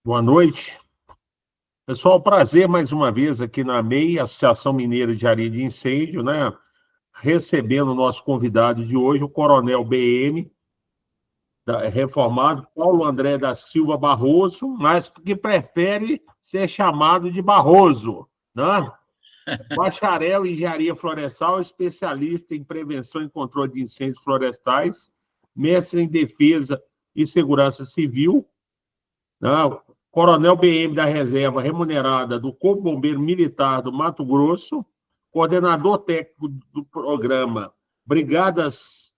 Boa noite. Pessoal, prazer mais uma vez aqui na AMEI, Associação Mineira de Área de Incêndio, né? Recebendo o nosso convidado de hoje, o Coronel BM, reformado, Paulo André da Silva Barroso, mas que prefere ser chamado de Barroso, né? Bacharel em Engenharia Florestal, especialista em prevenção e controle de incêndios florestais, mestre em Defesa e Segurança Civil, né? Coronel BM da Reserva Remunerada do Corpo Bombeiro Militar do Mato Grosso, coordenador técnico do programa Brigadas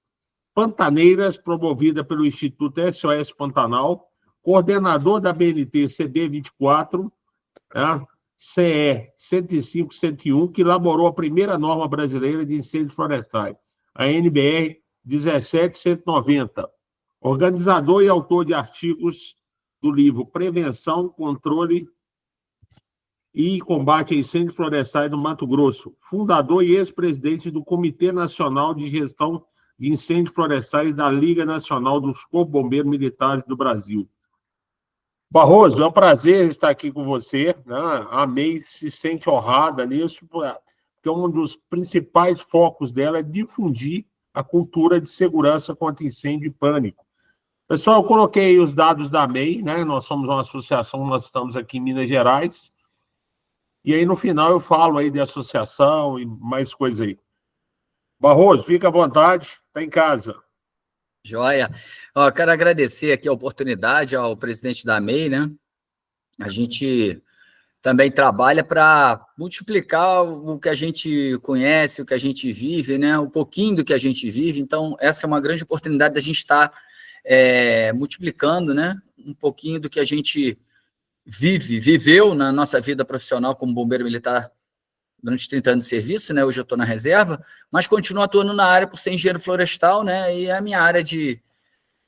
Pantaneiras, promovida pelo Instituto SOS Pantanal, coordenador da BNT CB24, né? CE 105-101, que elaborou a primeira norma brasileira de incêndios florestais, a NBR 17190, organizador e autor de artigos do livro Prevenção, Controle e Combate a Incêndios Florestais do Mato Grosso, fundador e ex-presidente do Comitê Nacional de Gestão de Incêndios Florestais da Liga Nacional dos Corpos Bombeiros Militares do Brasil. Barroso, é um prazer estar aqui com você, né? A AMEI se sente honrada nisso, porque um dos principais focos dela é difundir a cultura de segurança contra incêndio e pânico. Pessoal, eu coloquei os dados da AMEI, né? Nós somos uma associação, nós estamos aqui em Minas Gerais, e aí no final eu falo aí de associação e mais coisas aí. Barroso, fica à vontade, está em casa. Joia. Quero agradecer aqui a oportunidade ao presidente da AMEI, né? A gente também trabalha para multiplicar o que a gente conhece, o que a gente vive, né? Um pouquinho do que a gente vive. Então, essa é uma grande oportunidade da gente estar multiplicando, né? Um pouquinho do que a gente viveu na nossa vida profissional como bombeiro militar durante 30 anos de serviço, né? Hoje eu estou na reserva, mas continuo atuando na área por ser engenheiro florestal, né? E é a minha área de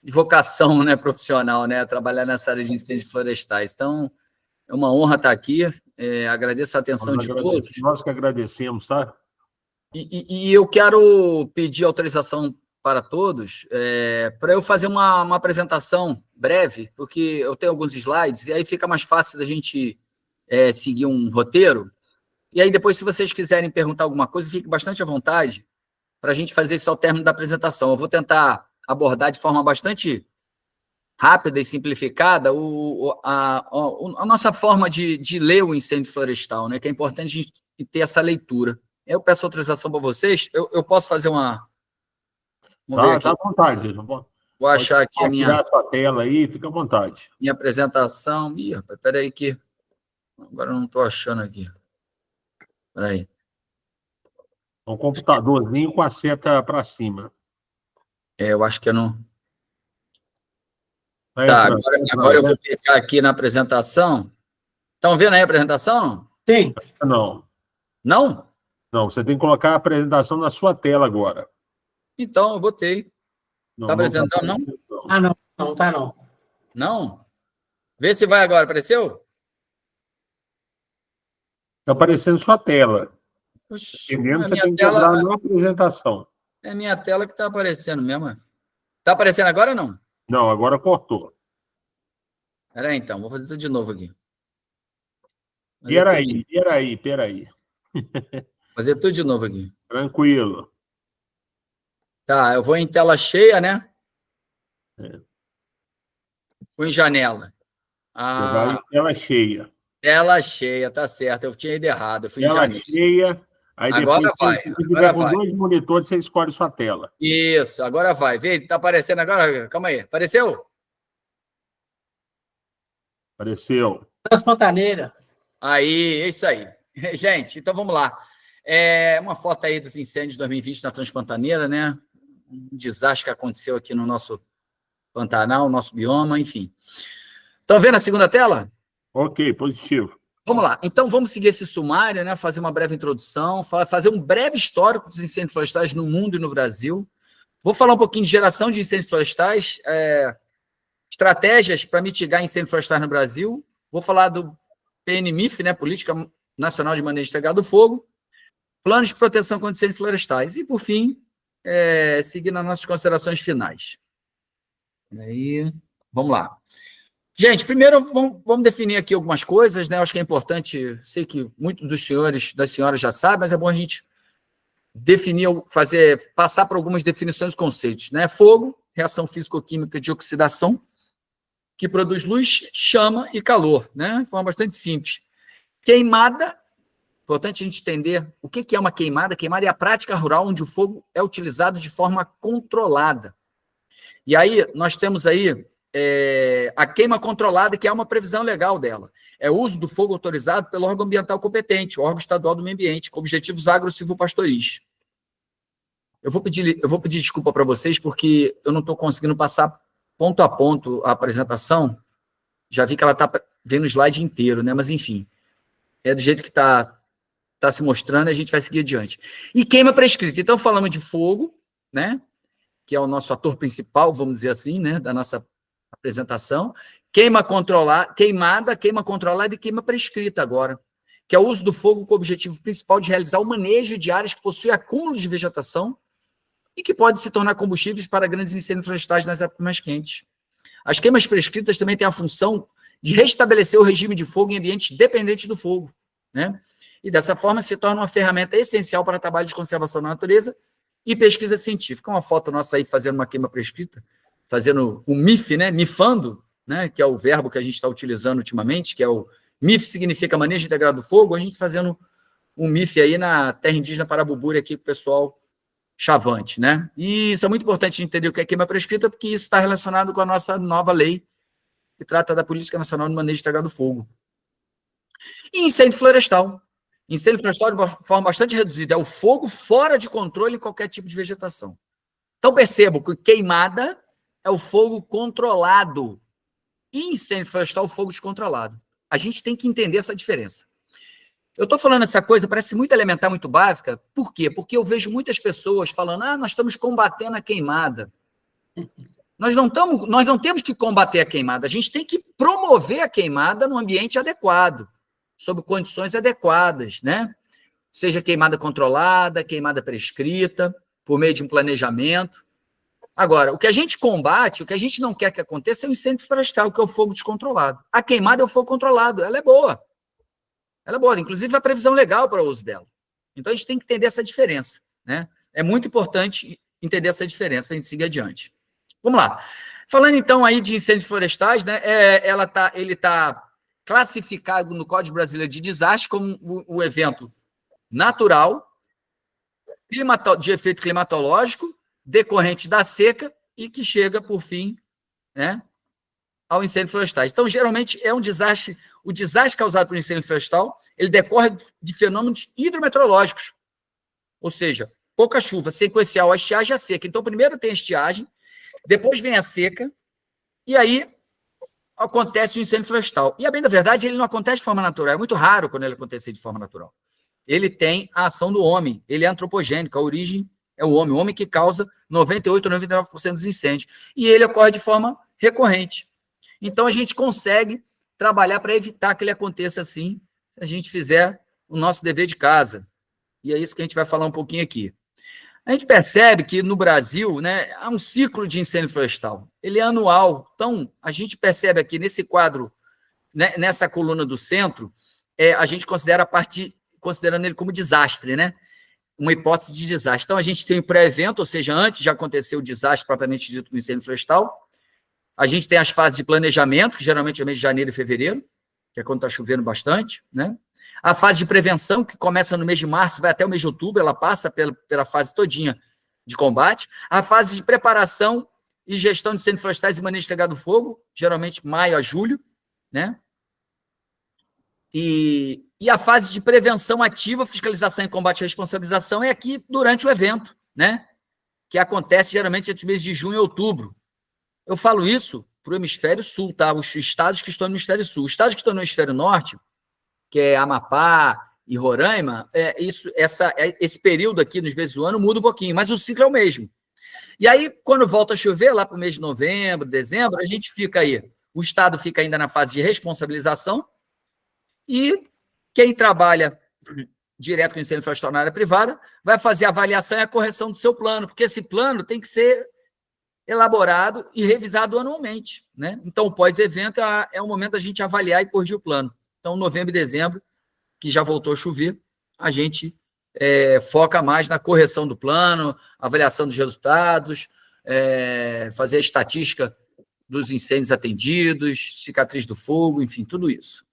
vocação, né, profissional, né? Trabalhar nessa área de incêndios florestais. Então, é uma honra estar aqui. Agradeço a atenção de todos. Nós que agradecemos, tá? E eu quero pedir autorização para todos para eu fazer uma apresentação breve, porque eu tenho alguns slides, e aí fica mais fácil da gente seguir um roteiro. E aí, depois, se vocês quiserem perguntar alguma coisa, fique bastante à vontade para a gente fazer isso ao término da apresentação. Eu vou tentar abordar de forma bastante rápida e simplificada a nossa forma de ler o incêndio florestal, né? Que é importante a gente ter essa leitura. Eu peço autorização para vocês. Eu posso fazer uma... Vamos ver aqui. Tá à vontade. Vou achar aqui a minha... Tirar a sua tela aí, fica à vontade. Minha apresentação... Ih, rapaz, peraí que... Agora eu não estou achando aqui. Peraí. Um computadorzinho com a seta para cima. Eu acho que eu não... Tá, agora eu vou clicar aqui na apresentação. Estão vendo aí a apresentação, não? Sim. Não. Não? Não, você tem que colocar a apresentação na sua tela agora. Então, eu botei. Está apresentando, não? Ah, não. Não tá, não. Não? Vê se vai agora. Apareceu? Está aparecendo sua tela. Entendendo? Você tem que entrar na apresentação. É a minha tela que está aparecendo mesmo. Está aparecendo agora ou não? Não, agora cortou. Espera aí, então. Vou fazer tudo de novo aqui. Peraí. Fazer tudo de novo aqui. Tranquilo. Tá, eu vou em tela cheia, né? Vou em janela. Você vai em tela cheia. Tela cheia, tá certo. Eu tinha ido errado. Eu fui tela em janela. Cheia. Aí agora depois, vai. Se tiver com 2 monitores, você escolhe sua tela. Isso, agora vai. Vê, tá aparecendo agora? Calma aí. Apareceu? Apareceu. Transpantaneira. Aí, é isso aí. Gente, então vamos lá. Uma foto aí dos incêndios de 2020 na Transpantaneira, né? Um desastre que aconteceu aqui no nosso Pantanal, nosso bioma, enfim. Estão vendo a segunda tela? Ok, positivo. Vamos lá. Então, vamos seguir esse sumário, né? Fazer uma breve introdução, fazer um breve histórico dos incêndios florestais no mundo e no Brasil. Vou falar um pouquinho de geração de incêndios florestais, estratégias para mitigar incêndios florestais no Brasil. Vou falar do PNMIF, né? Política Nacional de Manejo Integrado do Fogo. Planos de proteção contra incêndios florestais. E, por fim, seguir nas nossas considerações finais. Aí, vamos lá. Gente, primeiro vamos definir aqui algumas coisas, né? Eu acho que é importante, sei que muitos dos senhores, das senhoras já sabem, mas é bom a gente definir, passar por algumas definições e conceitos, né? Fogo, reação físico-química de oxidação, que produz luz, chama e calor, né? De forma bastante simples. Queimada, importante a gente entender o que é uma queimada. Queimada é a prática rural onde o fogo é utilizado de forma controlada. E aí, nós temos aí a queima controlada, que é uma previsão legal dela. É o uso do fogo autorizado pelo órgão ambiental competente, o órgão estadual do meio ambiente, com objetivos agro-silvopastoris. Eu vou pedir desculpa para vocês, porque eu não estou conseguindo passar ponto a ponto a apresentação. Já vi que ela está vendo o slide inteiro, né? Mas, enfim, é do jeito que está se mostrando, a gente vai seguir adiante. E queima prescrita. Então, falamos de fogo, né? Que é o nosso ator principal, vamos dizer assim, né? Da nossa apresentação. Queimada, queima controlada e queima prescrita agora, que é o uso do fogo com o objetivo principal de realizar o manejo de áreas que possuem acúmulo de vegetação e que podem se tornar combustíveis para grandes incêndios florestais nas épocas mais quentes. As queimas prescritas também têm a função de restabelecer o regime de fogo em ambientes dependentes do fogo, né? E dessa forma se torna uma ferramenta essencial para trabalho de conservação da natureza e pesquisa científica. Uma foto nossa aí fazendo uma queima prescrita, fazendo um MIF, né? Mifando, né? Que é o verbo que a gente está utilizando ultimamente, que é o MIF, significa manejo integrado do fogo, a gente fazendo um MIF aí na terra indígena Parabuburi aqui com o pessoal Chavante, né? E isso é muito importante entender o que é queima prescrita, porque isso está relacionado com a nossa nova lei, que trata da Política Nacional de Manejo Integrado do Fogo. E incêndio florestal. Incêndio florestal, de uma forma bastante reduzida, é o fogo fora de controle em qualquer tipo de vegetação. Então, percebam que queimada é o fogo controlado. E incêndio florestal é o fogo descontrolado. A gente tem que entender essa diferença. Eu estou falando essa coisa, parece muito elementar, muito básica. Por quê? Porque eu vejo muitas pessoas falando, nós estamos combatendo a queimada. Nós não temos que combater a queimada, a gente tem que promover a queimada no ambiente adequado, sob condições adequadas, né? Seja queimada controlada, queimada prescrita, por meio de um planejamento. Agora, o que a gente combate, o que a gente não quer que aconteça é o incêndio florestal, que é o fogo descontrolado. A queimada é o fogo controlado, ela é boa. Ela é boa, inclusive a previsão legal para o uso dela. Então, a gente tem que entender essa diferença, né? É muito importante entender essa diferença para a gente seguir adiante. Vamos lá. Falando, então, aí de incêndios florestais, né? Ele está classificado no Código Brasileiro de Desastre como o evento natural, de efeito climatológico, decorrente da seca e que chega, por fim, né, ao incêndio florestal. Então, geralmente, é um desastre. O desastre causado por incêndio florestal, ele decorre de fenômenos hidrometeorológicos, ou seja, pouca chuva, sequencial a estiagem e a seca. Então, primeiro tem a estiagem, depois vem a seca, e aí acontece o incêndio florestal. E, a bem da verdade, ele não acontece de forma natural. É muito raro quando ele acontecer de forma natural. Ele tem a ação do homem, ele é antropogênico, a origem é o homem que causa 98% ou 99% dos incêndios. E ele ocorre de forma recorrente. Então, a gente consegue trabalhar para evitar que ele aconteça assim, se a gente fizer o nosso dever de casa. E é isso que a gente vai falar um pouquinho aqui. A gente percebe que no Brasil, né, há um ciclo de incêndio florestal. Ele é anual. Então, a gente percebe aqui nesse quadro, né, nessa coluna do centro, a gente considerando ele como desastre, né? Uma hipótese de desastre. Então, a gente tem o pré-evento, ou seja, antes de acontecer o desastre propriamente dito do incêndio florestal. A gente tem as fases de planejamento, que geralmente é mês de janeiro e fevereiro, que é quando está chovendo bastante, né? A fase de prevenção, que começa no mês de março, vai até o mês de outubro, ela passa pela fase todinha de combate. A fase de preparação e gestão de incêndios florestais e manejo integrado do fogo, geralmente maio a julho, né? E a fase de prevenção ativa, fiscalização e combate e responsabilização é aqui durante o evento, né? Que acontece geralmente entre os meses de junho e outubro. Eu falo isso para o hemisfério sul, tá? Os estados que estão no hemisfério sul. Os estados que estão no hemisfério norte, que é Amapá e Roraima, esse período aqui nos meses do ano muda um pouquinho, mas o ciclo é o mesmo. E aí, quando volta a chover, lá para o mês de novembro, dezembro, a gente fica aí, o estado fica ainda na fase de responsabilização e quem trabalha direto com incêndio florestal na área privada vai fazer a avaliação e a correção do seu plano, porque esse plano tem que ser elaborado e revisado anualmente, né? Então, o pós-evento é o momento da gente avaliar e corrigir o plano. Então, novembro e dezembro, que já voltou a chover, a gente foca mais na correção do plano, avaliação dos resultados, fazer a estatística dos incêndios atendidos, cicatriz do fogo, enfim, tudo isso.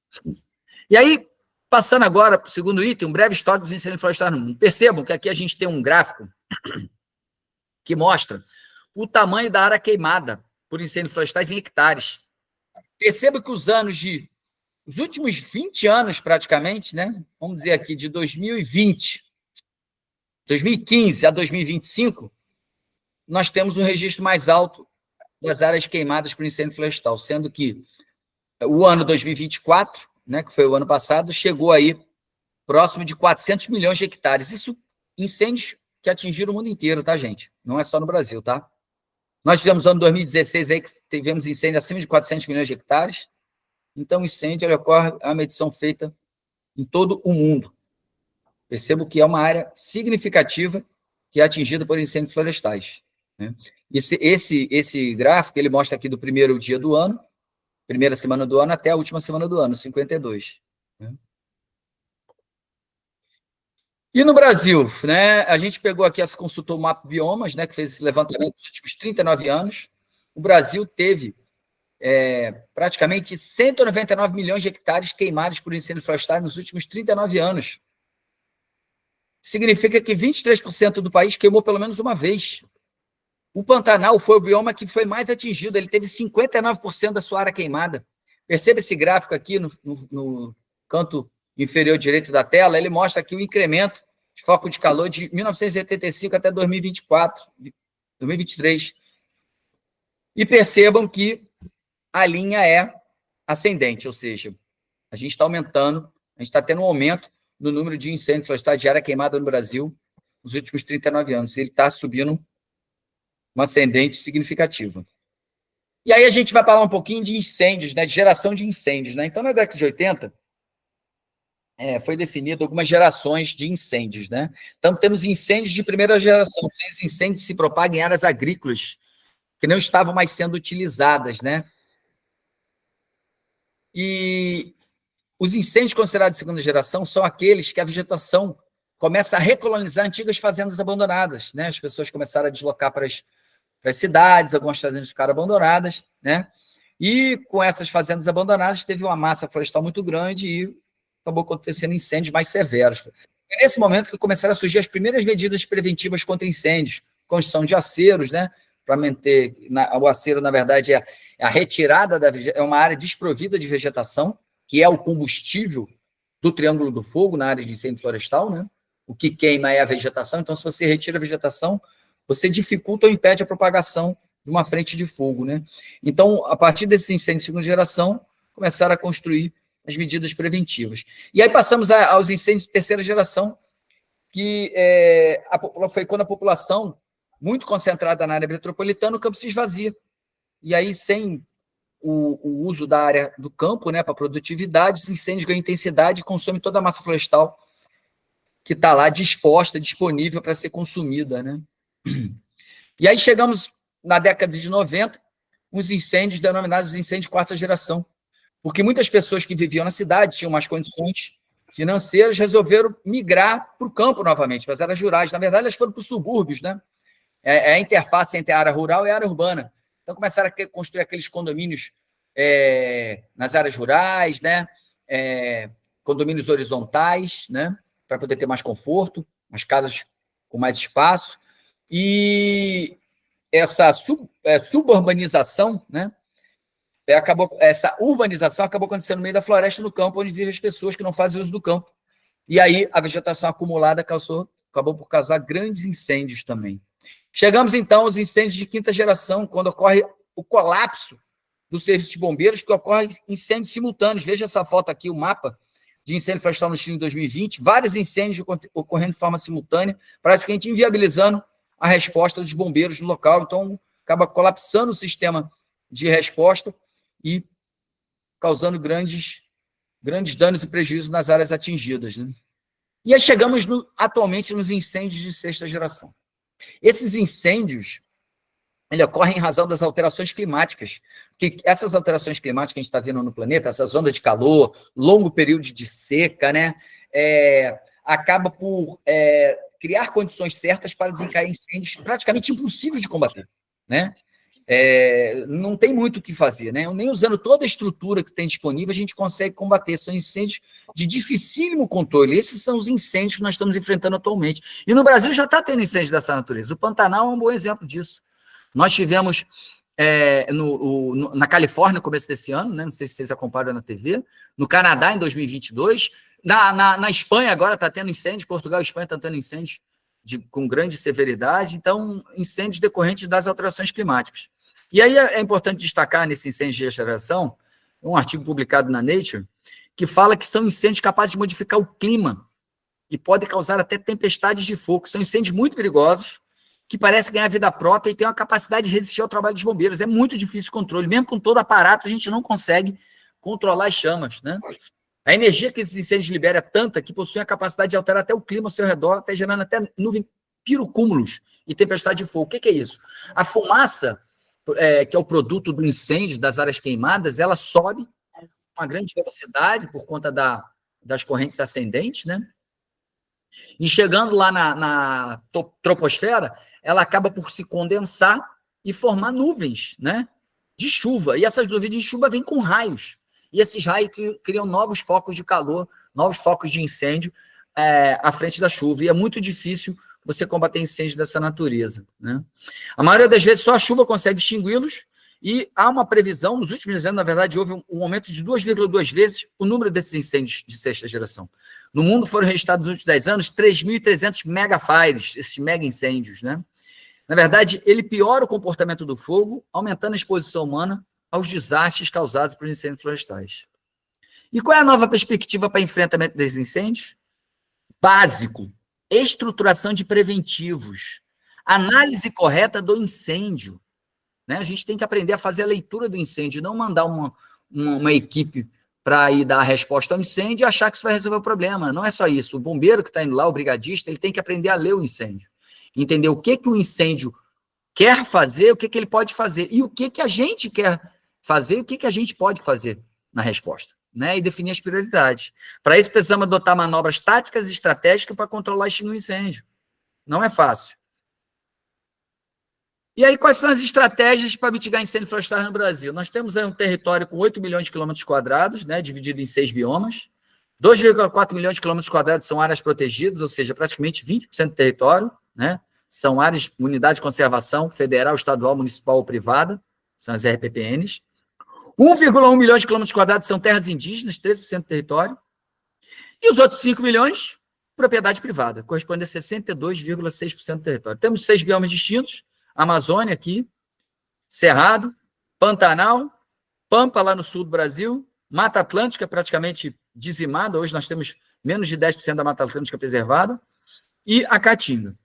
E aí, passando agora para o segundo item, um breve histórico dos incêndios florestais no mundo. Percebam que aqui a gente tem um gráfico que mostra o tamanho da área queimada por incêndios florestais em hectares. Perceba que os últimos 20 anos, praticamente, né? Vamos dizer aqui, de 2015 a 2025, nós temos um registro mais alto das áreas queimadas por incêndio florestal, sendo que o ano 2024, né, que foi o ano passado, chegou aí próximo de 400 milhões de hectares. Isso, incêndios que atingiram o mundo inteiro, tá, gente? Não é só no Brasil, tá? Nós tivemos no ano 2016 aí que tivemos incêndio acima de 400 milhões de hectares. Então, incêndio ocorre, é uma medição feita em todo o mundo. Percebo que é uma área significativa que é atingida por incêndios florestais, né? Esse gráfico, ele mostra aqui do primeiro dia do ano, primeira semana do ano até a última semana do ano, 52. Né? E no Brasil, né, a gente pegou aqui, consultou o Mapa Biomas, né, que fez esse levantamento nos últimos 39 anos. O Brasil teve praticamente 199 milhões de hectares queimados por incêndio florestal nos últimos 39 anos. Significa que 23% do país queimou pelo menos uma vez. O Pantanal foi o bioma que foi mais atingido, ele teve 59% da sua área queimada. Perceba esse gráfico aqui no canto inferior direito da tela, ele mostra aqui o incremento de foco de calor de 1985 até 2023. E percebam que a linha é ascendente, ou seja, a gente está aumentando, a gente está tendo um aumento no número de incêndios florestais de área queimada no Brasil nos últimos 39 anos. Ele está subindo uma ascendente significativa. E aí a gente vai falar um pouquinho de incêndios, né, de geração de incêndios. Né? Então, na década de 80, foi definido algumas gerações de incêndios. Né? Então, temos incêndios de primeira geração. Esses incêndios se propagam em áreas agrícolas que não estavam mais sendo utilizadas. Né? E os incêndios considerados de segunda geração são aqueles que a vegetação começa a recolonizar antigas fazendas abandonadas. Né? As pessoas começaram a deslocar para as cidades, algumas fazendas ficaram abandonadas, né? E com essas fazendas abandonadas teve uma massa florestal muito grande e acabou acontecendo incêndios mais severos. Foi nesse momento que começaram a surgir as primeiras medidas preventivas contra incêndios, construção de aceros, né? Para manter o acero, na verdade, é a retirada é uma área desprovida de vegetação, que é o combustível do Triângulo do Fogo na área de incêndio florestal, né? O que queima é a vegetação, então se você retira a vegetação, você dificulta ou impede a propagação de uma frente de fogo, né? Então, a partir desse incêndio de segunda geração, começaram a construir as medidas preventivas. E aí passamos aos incêndios de terceira geração, que foi quando a população, muito concentrada na área metropolitana, o campo se esvazia. E aí, sem o uso da área do campo, né, para produtividade, os incêndios ganham intensidade e consomem toda a massa florestal que está lá disposta, disponível para ser consumida, né? E aí chegamos na década de 90, os incêndios denominados incêndios de quarta geração, porque muitas pessoas que viviam na cidade, tinham mais condições financeiras, resolveram migrar para o campo novamente, para as áreas rurais. Na verdade, elas foram para os subúrbios, né? É a interface entre a área rural e a área urbana. Então, começaram a construir aqueles condomínios nas áreas rurais, né? Condomínios horizontais, né? Para poder ter mais conforto, as casas com mais espaço. E essa suburbanização, né? Essa urbanização acabou acontecendo no meio da floresta, no campo, onde vivem as pessoas que não fazem uso do campo. E aí a vegetação acumulada acabou por causar grandes incêndios também. Chegamos, então, aos incêndios de quinta geração, quando ocorre o colapso do serviço de bombeiros, que ocorre incêndios simultâneos. Veja essa foto aqui, o mapa de incêndio florestal no Chile em 2020, vários incêndios ocorrendo de forma simultânea, praticamente inviabilizando a resposta dos bombeiros no local. Então, acaba colapsando o sistema de resposta e causando grandes danos e prejuízos nas áreas atingidas. Né? E aí chegamos, atualmente, nos incêndios de sexta geração. Esses incêndios, ele ocorre em razão das alterações climáticas. Que essas alterações climáticas que a gente está vendo no planeta, essas ondas de calor, longo período de seca, né, acaba por criar condições certas para desencadear incêndios praticamente impossíveis de combater, né? Não tem muito o que fazer, né? Nem usando toda a estrutura que tem disponível, a gente consegue combater. São incêndios de dificílimo controle. Esses são os incêndios que nós estamos enfrentando atualmente. E no Brasil já está tendo incêndios dessa natureza. O Pantanal é um bom exemplo disso. Nós tivemos na Califórnia no começo desse ano, né? Não sei se vocês acompanham na TV, no Canadá em 2022, na Espanha agora está tendo incêndio, Portugal e Espanha estão tendo incêndios com grande severidade, então incêndios decorrentes das alterações climáticas. E aí é importante destacar nesse incêndio de geração, um artigo publicado na Nature, que fala que são incêndios capazes de modificar o clima e podem causar até tempestades de fogo. São incêndios muito perigosos, que parecem ganhar vida própria e têm uma capacidade de resistir ao trabalho dos bombeiros. É muito difícil o controle. Mesmo com todo aparato, a gente não consegue controlar as chamas, né? A energia que esses incêndios liberam é tanta que possui a capacidade de alterar até o clima ao seu redor, até gerando até nuvem, pirocúmulos e tempestade de fogo. O que é isso? A fumaça, que é o produto do incêndio, das áreas queimadas, ela sobe com uma grande velocidade por conta das correntes ascendentes, né? E chegando lá na troposfera, ela acaba por se condensar e formar nuvens, né, de chuva. E essas nuvens de chuva vêm com raios. E esses raios criam novos focos de calor, novos focos de incêndio à frente da chuva. E é muito difícil você combater incêndios dessa natureza, né? A maioria das vezes só a chuva consegue extingui-los, e há uma previsão, nos últimos anos, na verdade, houve um aumento de 2,2 vezes o número desses incêndios de sexta geração. No mundo foram registrados nos últimos 10 anos 3.300 megafires, esses mega incêndios, né? Na verdade, ele piora o comportamento do fogo, aumentando a exposição humana aos desastres causados por incêndios florestais. E qual é a nova perspectiva para enfrentamento desses incêndios? Básico: estruturação de preventivos, análise correta do incêndio, né? A gente tem que aprender a fazer a leitura do incêndio, não mandar uma equipe para ir dar a resposta ao incêndio e achar que isso vai resolver o problema. Não é só isso. O bombeiro que está indo lá, o brigadista, ele tem que aprender a ler o incêndio, entender o que o incêndio quer fazer, o que ele pode fazer, e o que a gente quer fazer, o que a gente pode fazer na resposta, né? E definir as prioridades. Para isso, precisamos adotar manobras táticas e estratégicas para controlar e extinguir o incêndio. Não é fácil. E aí, quais são as estratégias para mitigar incêndio florestal no Brasil? Nós temos aí um território com 8 milhões de quilômetros quadrados, né, dividido em 6 biomas. 2,4 milhões de quilômetros quadrados são áreas protegidas, ou seja, praticamente 20% do território, né? São áreas, unidade de conservação federal, estadual, municipal ou privada, são as RPPNs. 1,1 milhão de quilômetros quadrados são terras indígenas, 13% do território. E os outros 5 milhões, propriedade privada, corresponde a 62,6% do território. Temos 6 biomas distintos: Amazônia aqui, Cerrado, Pantanal, Pampa lá no sul do Brasil, Mata Atlântica praticamente dizimada, hoje nós temos menos de 10% da Mata Atlântica preservada, e a Caatinga.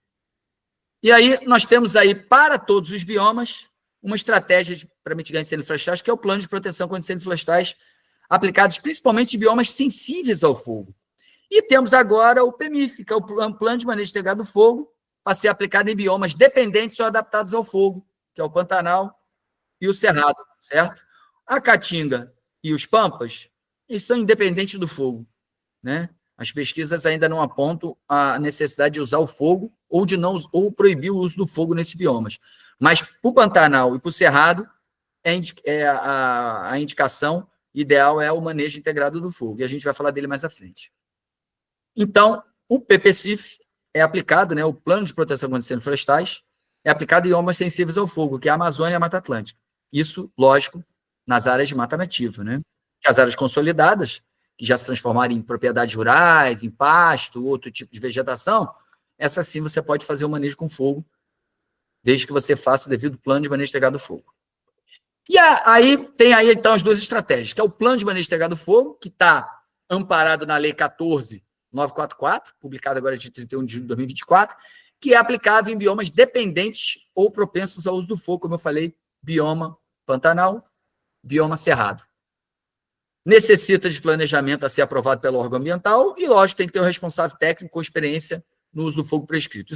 E aí nós temos aí, para todos os biomas, uma estratégia para mitigar incêndios florestais, que é o Plano de Proteção contra Incêndios Florestais, aplicados principalmente em biomas sensíveis ao fogo. E temos agora o PMIF, que é o Plano de Manejo Integrado do Fogo, para ser aplicado em biomas dependentes ou adaptados ao fogo, que é o Pantanal e o Cerrado, certo? A Caatinga e os Pampas, eles são independentes do fogo, né? As pesquisas ainda não apontam a necessidade de usar o fogo ou proibir o uso do fogo nesses biomas. Mas para o Pantanal e para o Cerrado, a indicação ideal é o manejo integrado do fogo, e a gente vai falar dele mais à frente. Então, o PPCIF é aplicado, né, o Plano de Proteção contra Incêndios Florestais, é aplicado em biomas sensíveis ao fogo, que é a Amazônia e a Mata Atlântica. Isso, lógico, nas áreas de mata nativa, né? As áreas consolidadas, que já se transformaram em propriedades rurais, em pasto, outro tipo de vegetação, essa sim você pode fazer o manejo com fogo, desde que você faça o devido plano de manejo integrado do fogo. E aí tem aí, então, as duas estratégias, que é o Plano de Manejo Integrado do Fogo, que está amparado na Lei 14.944, publicada agora de 31 de julho de 2024, que é aplicável em biomas dependentes ou propensos ao uso do fogo, como eu falei, bioma Pantanal, bioma Cerrado. Necessita de planejamento a ser aprovado pelo órgão ambiental e, lógico, tem que ter um responsável técnico com experiência no uso do fogo prescrito.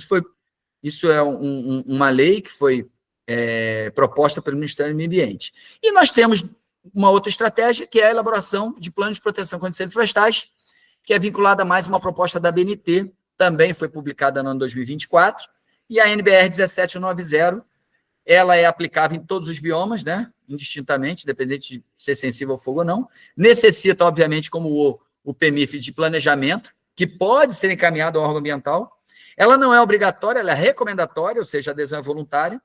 Isso é uma lei que foi proposta pelo Ministério do Meio Ambiente. E nós temos uma outra estratégia, que é a elaboração de planos de proteção contra incêndios florestais, que é vinculada a mais uma proposta da ABNT, também foi publicada no ano 2024, e a NBR 1790, ela é aplicável em todos os biomas, né, indistintamente, independente de ser sensível ao fogo ou não, necessita, obviamente, como o PMIF, de planejamento, que pode ser encaminhado ao órgão ambiental, ela não é obrigatória, ela é recomendatória, ou seja, a adesão é voluntária,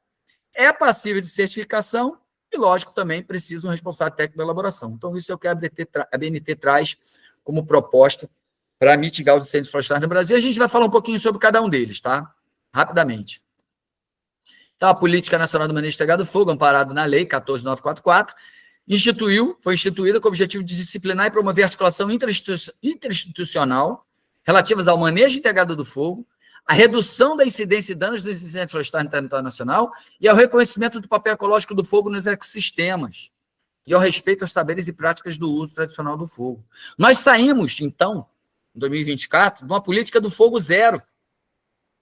é passível de certificação e, lógico, também precisa um responsável técnico da elaboração. Então, isso é o que a ABNT traz como proposta para mitigar os incêndios florestais no Brasil. A gente vai falar um pouquinho sobre cada um deles, tá? Rapidamente. Então, a Política Nacional do Manejo Integrado do Fogo, amparado na Lei 14.944, foi instituída com o objetivo de disciplinar e promover a articulação interinstitucional relativas ao manejo integrado do fogo, a redução da incidência e danos dos incêndios florestais no território nacional e ao reconhecimento do papel ecológico do fogo nos ecossistemas e ao respeito aos saberes e práticas do uso tradicional do fogo. Nós saímos, então, em 2024, de uma política do fogo zero,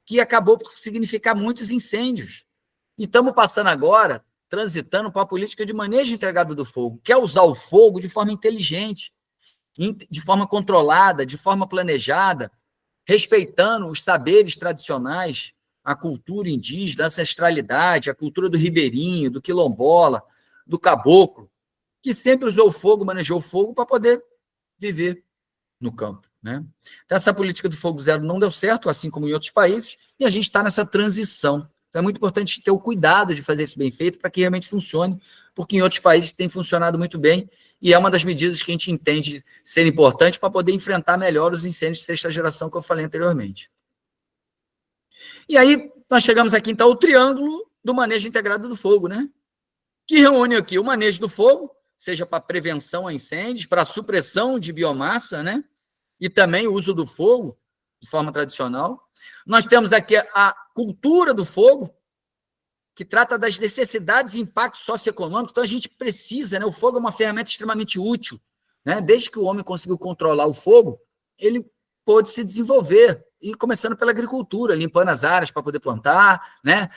que acabou por significar muitos incêndios. E estamos passando agora, transitando para a política de manejo integrado do fogo, que é usar o fogo de forma inteligente, de forma controlada, de forma planejada, respeitando os saberes tradicionais, a cultura indígena, a ancestralidade, a cultura do ribeirinho, do quilombola, do caboclo, que sempre usou o fogo, manejou o fogo para poder viver no campo, né? Então, essa política do fogo zero não deu certo, assim como em outros países, e a gente está nessa transição. Então, é muito importante ter o cuidado de fazer isso bem feito para que realmente funcione, porque em outros países tem funcionado muito bem, e é uma das medidas que a gente entende ser importante para poder enfrentar melhor os incêndios de sexta geração que eu falei anteriormente. E aí, nós chegamos aqui, então, ao triângulo do manejo integrado do fogo, né? Que reúne aqui o manejo do fogo, seja para prevenção a incêndios, para supressão de biomassa, né? E também o uso do fogo de forma tradicional. Nós temos aqui a cultura do fogo, que trata das necessidades e impactos socioeconômicos. Então, a gente precisa, né? O fogo é uma ferramenta extremamente útil, né? Desde que o homem conseguiu controlar o fogo, ele pôde se desenvolver, e começando pela agricultura, limpando as áreas para poder plantar, né?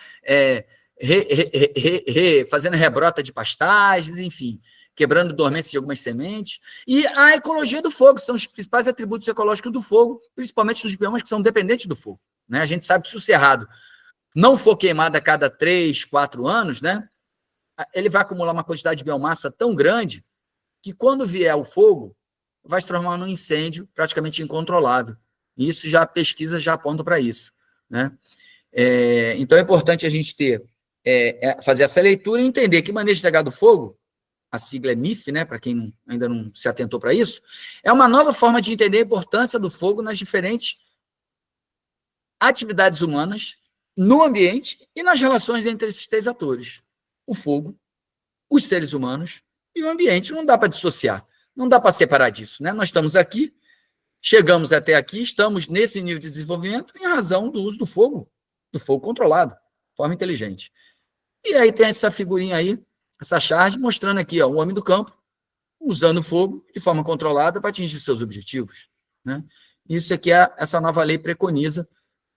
Fazendo rebrota de pastagens, enfim, quebrando dormência de algumas sementes. E a ecologia do fogo, são os principais atributos ecológicos do fogo, principalmente dos biomas que são dependentes do fogo, né? A gente sabe que se o cerrado não for queimado a cada 3, 4 anos, né, ele vai acumular uma quantidade de biomassa tão grande que, quando vier o fogo, vai se transformar num incêndio praticamente incontrolável. E isso já, pesquisa já aponta para isso, né? Então, é importante a gente fazer essa leitura e entender que manejo integrado do fogo, a sigla é MIF, né, para quem ainda não se atentou para isso, é uma nova forma de entender a importância do fogo nas diferentes atividades humanas, no ambiente e nas relações entre esses 3 atores. O fogo, os seres humanos e o ambiente. Não dá para dissociar, não dá para separar disso, né? Nós estamos aqui, chegamos até aqui, estamos nesse nível de desenvolvimento em razão do uso do fogo controlado, de forma inteligente. E aí tem essa figurinha aí, essa charge, mostrando aqui, ó, o homem do campo usando o fogo de forma controlada para atingir seus objetivos, né? Isso aqui essa nova lei preconiza,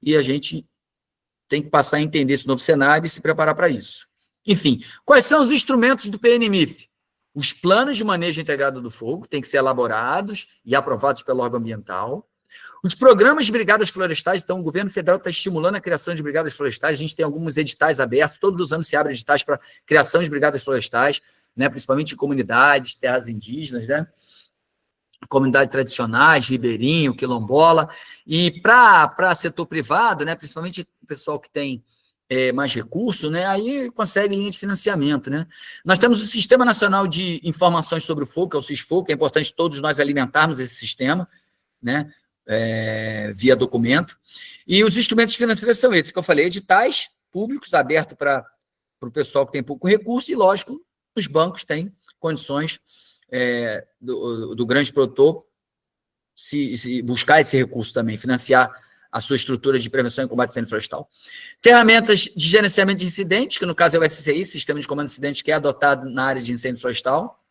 e a gente tem que passar a entender esse novo cenário e se preparar para isso. Enfim, quais são os instrumentos do PNMIF? Os planos de manejo integrado do fogo têm que ser elaborados e aprovados pelo órgão ambiental. Os programas de brigadas florestais, então o governo federal está estimulando a criação de brigadas florestais, a gente tem alguns editais abertos, todos os anos se abrem editais para criação de brigadas florestais, né, principalmente em comunidades, terras indígenas, né? Comunidades tradicionais, ribeirinho, quilombola, e para setor privado, né, principalmente o pessoal que tem mais recurso, né, aí consegue linha de financiamento, né. Nós temos o Sistema Nacional de Informações sobre o Fogo, que é o SISFogo, que é importante todos nós alimentarmos esse sistema, né, via documento, e os instrumentos financeiros são esses que eu falei, editais públicos abertos para o pessoal que tem pouco recurso, e, lógico, os bancos têm condições do grande produtor se buscar esse recurso também, financiar a sua estrutura de prevenção e combate ao incêndio florestal. Ferramentas de gerenciamento de incidentes, que no caso é o SCI, Sistema de Comando de Incidentes, que é adotado na área de incêndio florestal,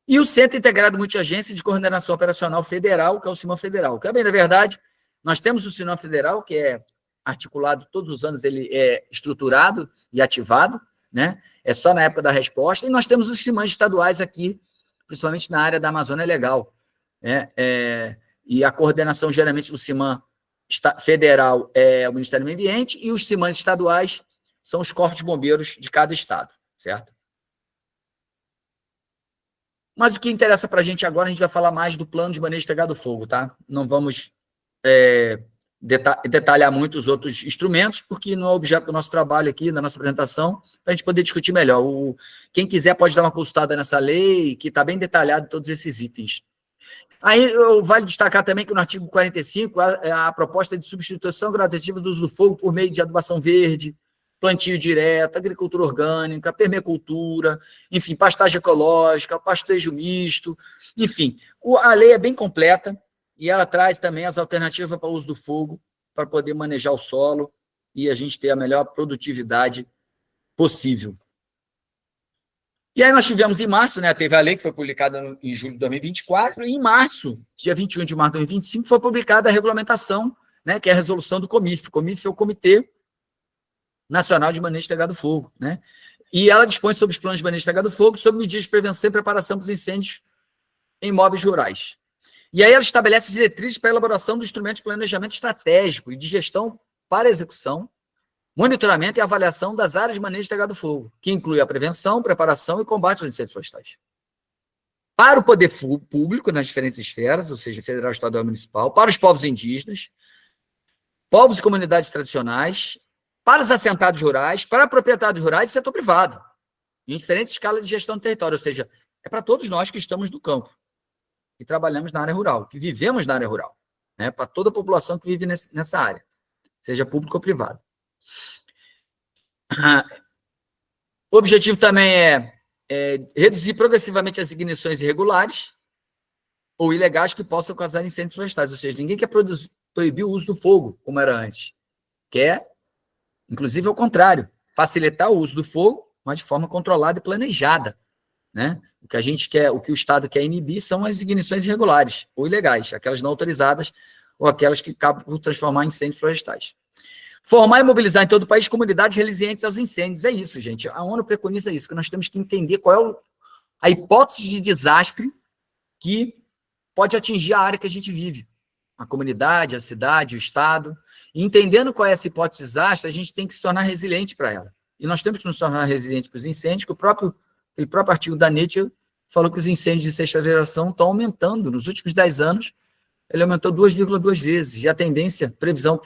e o Centro Integrado Multiagência de Coordenação Operacional Federal, que é o CIMAM Federal, que, bem, na verdade, nós temos o CIMAM Federal, que é articulado todos os anos, ele é estruturado e ativado, né? É só na época da resposta. E nós temos os CIMANs estaduais aqui, principalmente na área da Amazônia Legal, né? E a coordenação, geralmente, do CIMAN federal é o Ministério do Meio Ambiente e os CIMANs estaduais são os corpos de bombeiros de cada estado, certo? Mas o que interessa para a gente agora, a gente vai falar mais do plano de manejo integrado do fogo, tá? Não vamos detalhar muito os outros instrumentos, porque não é objeto do nosso trabalho aqui, da nossa apresentação, para a gente poder discutir melhor. Quem quiser pode dar uma consultada nessa lei, que está bem detalhado todos esses itens. Aí vale destacar também que no artigo 45, a proposta de substituição gradativa do uso do fogo por meio de adubação verde, plantio direto, agricultura orgânica, permacultura, enfim, pastagem ecológica, pastejo misto, enfim. A lei é bem completa e ela traz também as alternativas para o uso do fogo, para poder manejar o solo e a gente ter a melhor produtividade possível. E aí nós tivemos em março, né, teve a lei que foi publicada em julho de 2024, e em março, dia 21 de março de 2025, foi publicada a regulamentação, né, que é a resolução do COMIF. O COMIF é o Comitê Nacional de Manejo Integrado do Fogo, né? E ela dispõe sobre os planos de manejo integrado do fogo, sobre medidas de prevenção e preparação para os incêndios em imóveis rurais. E aí ela estabelece diretrizes para a elaboração do instrumento de planejamento estratégico e de gestão para execução, monitoramento e avaliação das áreas de manejo integrado do fogo, que inclui a prevenção, preparação e combate aos incêndios florestais. Para o poder público, nas diferentes esferas, ou seja, federal, estadual e municipal, para os povos indígenas, povos e comunidades tradicionais, para os assentados rurais, para proprietários rurais e setor privado, em diferentes escalas de gestão do território, ou seja, é para todos nós que estamos no campo, que trabalhamos na área rural, que vivemos na área rural, né? Para toda a população que vive nessa área, seja público ou privado. O objetivo também é reduzir progressivamente as ignições irregulares ou ilegais que possam causar incêndios florestais, ou seja, ninguém quer proibir o uso do fogo, como era antes. Quer, inclusive, ao contrário, facilitar o uso do fogo, mas de forma controlada e planejada, né? O que a gente quer, o que o Estado quer inibir são as ignições irregulares ou ilegais, aquelas não autorizadas ou aquelas que acabam por transformar em incêndios florestais. Formar e mobilizar em todo o país comunidades resilientes aos incêndios. É isso, gente. A ONU preconiza isso, que nós temos que entender qual é a hipótese de desastre que pode atingir a área que a gente vive. A comunidade, a cidade, o Estado. E entendendo qual é essa hipótese de desastre, a gente tem que se tornar resiliente para ela. E nós temos que nos tornar resilientes para os incêndios, que aquele próprio artigo da Nature falou que os incêndios de sexta geração estão aumentando. Nos últimos 10 anos, ele aumentou 2,2 vezes. E a tendência, previsão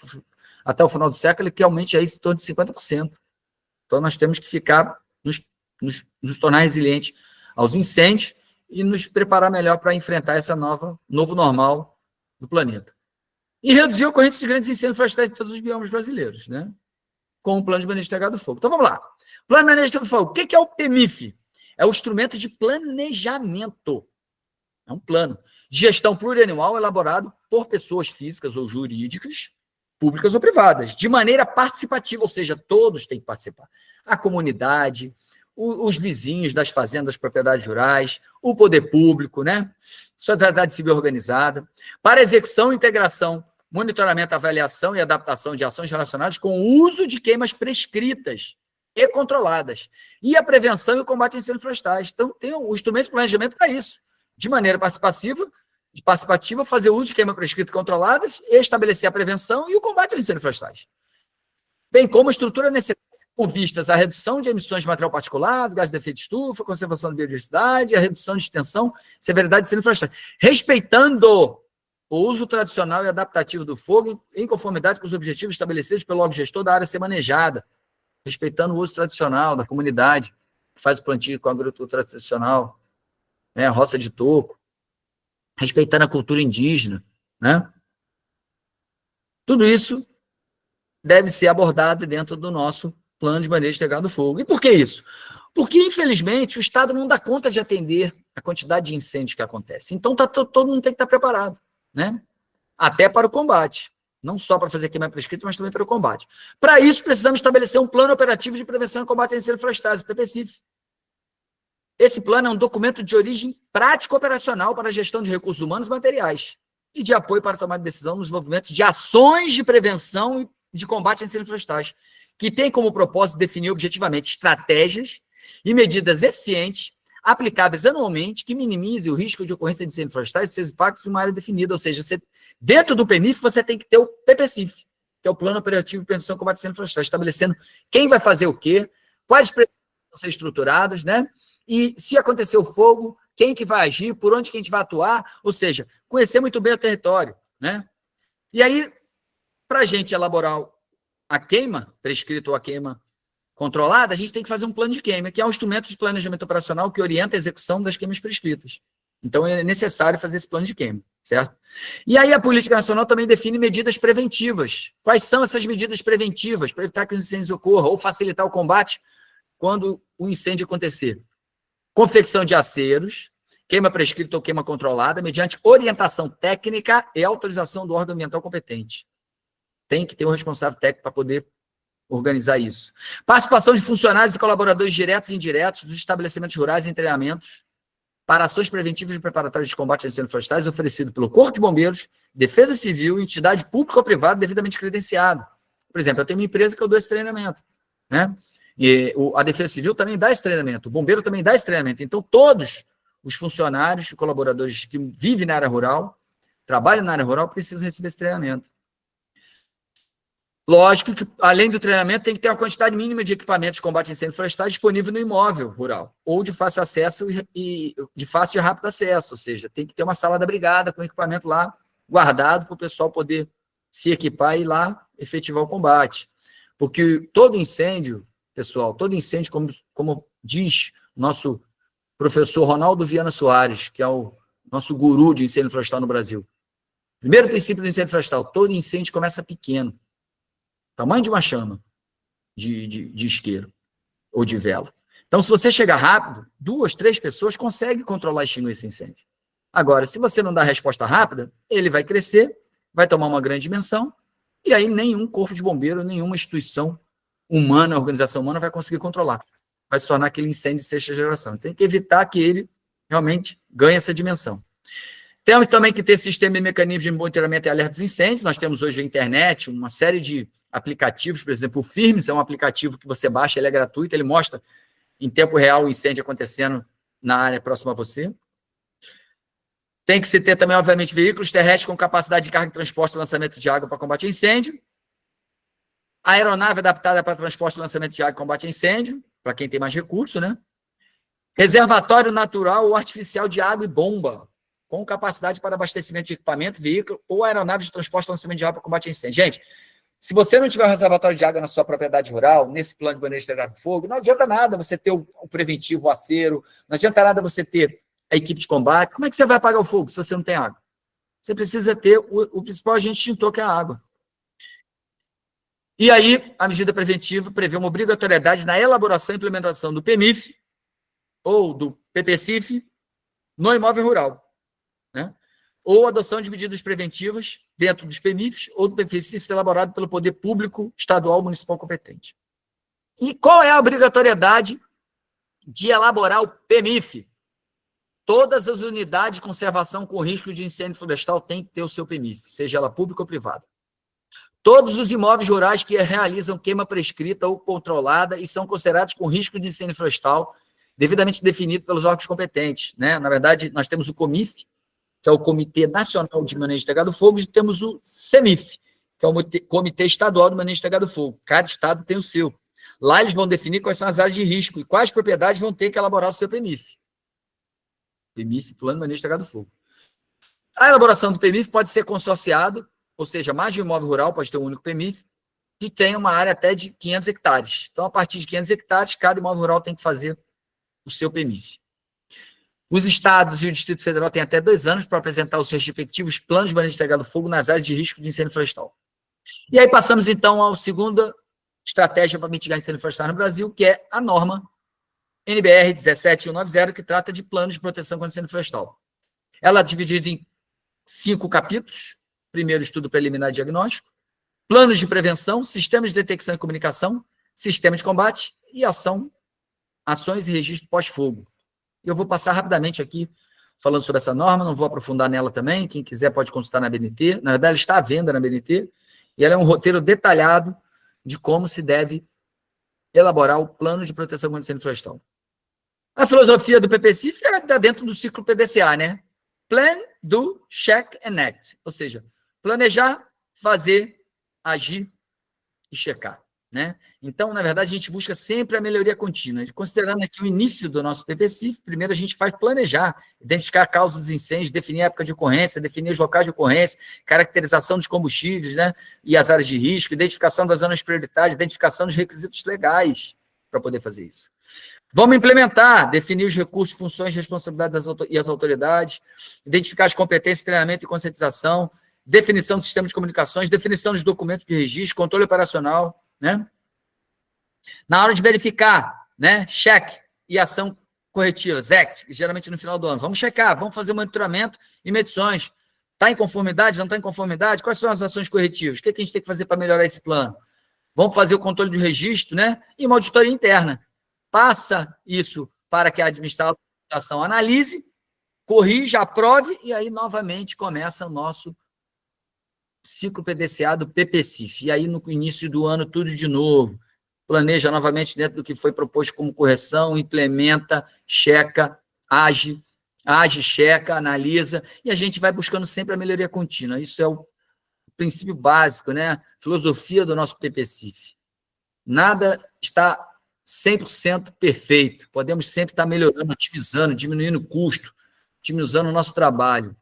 até o final do século, é que aumente aí em torno de 50%. Então, nós temos que ficar, nos tornar resilientes aos incêndios e nos preparar melhor para enfrentar esse novo normal do planeta. E reduzir a ocorrência de grandes incêndios florestais em todos os biomas brasileiros, né? Com o plano de manejo integrado do fogo. Então, vamos lá. Plano de manejo integrado do fogo. O que é o PMIF? É o instrumento de planejamento. É um plano de gestão plurianual elaborado por pessoas físicas ou jurídicas, públicas ou privadas, de maneira participativa, ou seja, todos têm que participar. A comunidade, os vizinhos das fazendas, propriedades rurais, o poder público, né? Sociedade civil organizada, para execução, integração, monitoramento, avaliação e adaptação de ações relacionadas com o uso de queimas prescritas e controladas, e a prevenção e o combate a incêndios florestais. Então, tem o instrumento de planejamento para isso, de maneira participativa, fazer uso de queimas prescritas e controladas e estabelecer a prevenção e o combate aos incêndios florestais. Bem como a estrutura necessária com vistas à redução de emissões de material particulado, gás de efeito de estufa, conservação da biodiversidade, a redução de extensão, severidade de incêndios florestais, respeitando o uso tradicional e adaptativo do fogo em conformidade com os objetivos estabelecidos pelo órgão gestor da área a ser manejada, respeitando o uso tradicional da comunidade, que faz o plantio com a agricultura tradicional, né, a roça de toco, respeitando a cultura indígena, né? Tudo isso deve ser abordado dentro do nosso plano de manejo integrado do fogo. E por que isso? Porque, infelizmente, o Estado não dá conta de atender a quantidade de incêndios que acontece. Então, todo mundo tem que estar preparado, né? Até para o combate. Não só para fazer queima prescrita, mas também para o combate. Para isso, precisamos estabelecer um plano operativo de prevenção e combate a incêndios florestais, o PPCIF. Esse plano é um documento de origem prático-operacional para a gestão de recursos humanos e materiais e de apoio para a tomada de decisão no desenvolvimento de ações de prevenção e de combate a incêndios florestais, que tem como propósito definir objetivamente estratégias e medidas eficientes, aplicáveis anualmente, que minimize o risco de ocorrência de incêndios florestais e seus impactos em uma área definida. Ou seja, dentro do PEMIF, você tem que ter o PPCIF, que é o Plano Operativo de Prevenção e Combate a Incêndios Florestais, estabelecendo quem vai fazer o quê, quais prevenções vão ser estruturadas, né? E se acontecer o fogo, quem que vai agir, por onde que a gente vai atuar, ou seja, conhecer muito bem o território, né? E aí, para a gente elaborar a queima prescrita ou a queima controlada, a gente tem que fazer um plano de queima, que é um instrumento de planejamento operacional que orienta a execução das queimas prescritas. Então, é necessário fazer esse plano de queima, certo? E aí, a Política Nacional também define medidas preventivas. Quais são essas medidas preventivas para evitar que os incêndios ocorram ou facilitar o combate quando o incêndio acontecer? Confecção de aceros, queima prescrita ou queima controlada, mediante orientação técnica e autorização do órgão ambiental competente. Tem que ter um responsável técnico para poder organizar isso. Participação de funcionários e colaboradores diretos e indiretos dos estabelecimentos rurais em treinamentos para ações preventivas e preparatórias de combate a incêndios florestais oferecido pelo Corpo de Bombeiros, Defesa Civil, entidade pública ou privada devidamente credenciada. Por exemplo, eu tenho uma empresa que eu dou esse treinamento, né? E a Defesa Civil também dá esse treinamento, o Bombeiro também dá esse treinamento. Então, todos os funcionários e colaboradores que vivem na área rural, trabalham na área rural, precisam receber esse treinamento. Lógico que, além do treinamento, tem que ter uma quantidade mínima de equipamentos de combate a incêndio florestal disponível no imóvel rural, ou de fácil acesso e de fácil e rápido acesso, ou seja, tem que ter uma sala da brigada com equipamento lá guardado para o pessoal poder se equipar e ir lá efetivar o combate. Porque todo incêndio, pessoal, como diz nosso professor Ronaldo Viana Soares, que é o nosso guru de incêndio florestal no Brasil. Primeiro princípio do incêndio florestal, todo incêndio começa pequeno. Tamanho de uma chama de isqueiro ou de vela. Então, se você chegar rápido, 2, 3 pessoas conseguem controlar e extinguir esse incêndio. Agora, se você não dá resposta rápida, ele vai crescer, vai tomar uma grande dimensão, e aí nenhum corpo de bombeiro, nenhuma instituição humana, organização humana vai conseguir controlar. Vai se tornar aquele incêndio de sexta geração. Tem que evitar que ele realmente ganhe essa dimensão. Temos também que ter sistema e mecanismos de monitoramento e alerta dos incêndios. Nós temos hoje a internet, uma série de aplicativos, por exemplo, o Firmes é um aplicativo que você baixa, ele é gratuito, ele mostra em tempo real o incêndio acontecendo na área próxima a você. Tem que se ter também, obviamente, veículos terrestres com capacidade de carga e transporte e lançamento de água para combate a incêndio. Aeronave adaptada para transporte e lançamento de água e combate a incêndio, para quem tem mais recurso, né? Reservatório natural ou artificial de água e bomba, com capacidade para abastecimento de equipamento, veículo ou aeronave de transporte e lançamento de água para combate a incêndio. Gente, se você não tiver um reservatório de água na sua propriedade rural, nesse plano de manejo integrado de fogo, não adianta nada você ter o preventivo, o acero, não adianta nada você ter a equipe de combate. Como é que você vai apagar o fogo se você não tem água? Você precisa ter o principal agente extintor, que é a água. E aí, a medida preventiva prevê uma obrigatoriedade na elaboração e implementação do PEMIF ou do PPCIF no imóvel rural, né? Ou adoção de medidas preventivas dentro dos PEMIFs ou do PPCIF elaborado pelo poder público estadual municipal competente. E qual é a obrigatoriedade de elaborar o PEMIF? Todas as unidades de conservação com risco de incêndio florestal têm que ter o seu PEMIF, seja ela pública ou privada. Todos os imóveis rurais que realizam queima prescrita ou controlada e são considerados com risco de incêndio florestal, devidamente definido pelos órgãos competentes, né? Na verdade, nós temos o COMIF, que é o Comitê Nacional de Manejo Integrado do Fogo, e temos o CEMIF, que é o Comitê Estadual de Manejo Integrado do Fogo. Cada estado tem o seu. Lá eles vão definir quais são as áreas de risco e quais propriedades vão ter que elaborar o seu PEMIF. PEMIF, Plano de Manejo Integrado do Fogo. A elaboração do PEMIF pode ser consorciado, ou seja, mais de um imóvel rural pode ter um único PEMIF, que tem uma área até de 500 hectares. Então, a partir de 500 hectares, cada imóvel rural tem que fazer o seu PEMIF. Os estados e o Distrito Federal têm até 2 anos para apresentar os respectivos planos de manejo integrado do fogo nas áreas de risco de incêndio florestal. E aí passamos, então, à segunda estratégia para mitigar incêndio florestal no Brasil, que é a norma NBR 17190, que trata de planos de proteção contra incêndio florestal. Ela é dividida em 5 capítulos. Primeiro, estudo preliminar e diagnóstico. Planos de prevenção, sistemas de detecção e comunicação, sistema de combate e ações e registro pós-fogo. Eu vou passar rapidamente aqui, falando sobre essa norma, não vou aprofundar nela também, quem quiser pode consultar na BNT, na verdade ela está à venda na BNT, e ela é um roteiro detalhado de como se deve elaborar o plano de proteção contra incêndio florestal. A filosofia do PPCIF está dentro do ciclo PDCA, né? Plan, do, check and act. Ou seja, planejar, fazer, agir e checar, né? Então, na verdade, a gente busca sempre a melhoria contínua. Considerando aqui o início do nosso PPCIF, primeiro a gente faz planejar, identificar a causa dos incêndios, definir a época de ocorrência, definir os locais de ocorrência, caracterização dos combustíveis, né? E as áreas de risco, identificação das zonas prioritárias, identificação dos requisitos legais para poder fazer isso. Vamos implementar, definir os recursos, funções, responsabilidades e as autoridades, identificar as competências, treinamento e conscientização, definição do sistema de comunicações, definição dos documentos de registro, controle operacional, né? Na hora de verificar, né? Check e ação corretiva, ZECT, geralmente no final do ano. Vamos checar, vamos fazer monitoramento e medições. Está em conformidade, não está em conformidade? Quais são as ações corretivas? O que a gente tem que fazer para melhorar esse plano? Vamos fazer o controle do registro, né? E uma auditoria interna. Passa isso para que a administração analise, corrija, aprove, e aí, novamente, começa o nosso ciclo PDCA do PPCIF. E aí, no início do ano, tudo de novo. Planeja novamente dentro do que foi proposto como correção, implementa, checa, age, checa, analisa, e a gente vai buscando sempre a melhoria contínua. Isso é o princípio básico, né? Filosofia do nosso PPCIF. Nada está 100% perfeito. Podemos sempre estar melhorando, otimizando, diminuindo o custo, otimizando o nosso trabalho.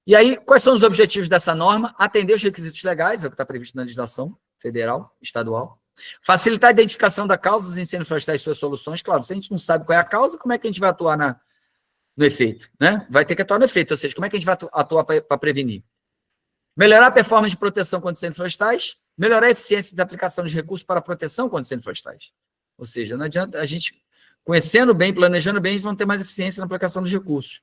E aí, quais são os objetivos dessa norma? Atender os requisitos legais, é o que está previsto na legislação federal, estadual. Facilitar a identificação da causa dos incêndios florestais e suas soluções. Claro, se a gente não sabe qual é a causa, como é que a gente vai atuar no efeito? Né? Vai ter que atuar no efeito, ou seja, como é que a gente vai atuar para prevenir? Melhorar a performance de proteção contra incêndios florestais, melhorar a eficiência da aplicação de recursos para a proteção contra incêndios florestais. Ou seja, não adianta a gente, conhecendo bem, planejando bem, a gente vai ter mais eficiência na aplicação dos recursos.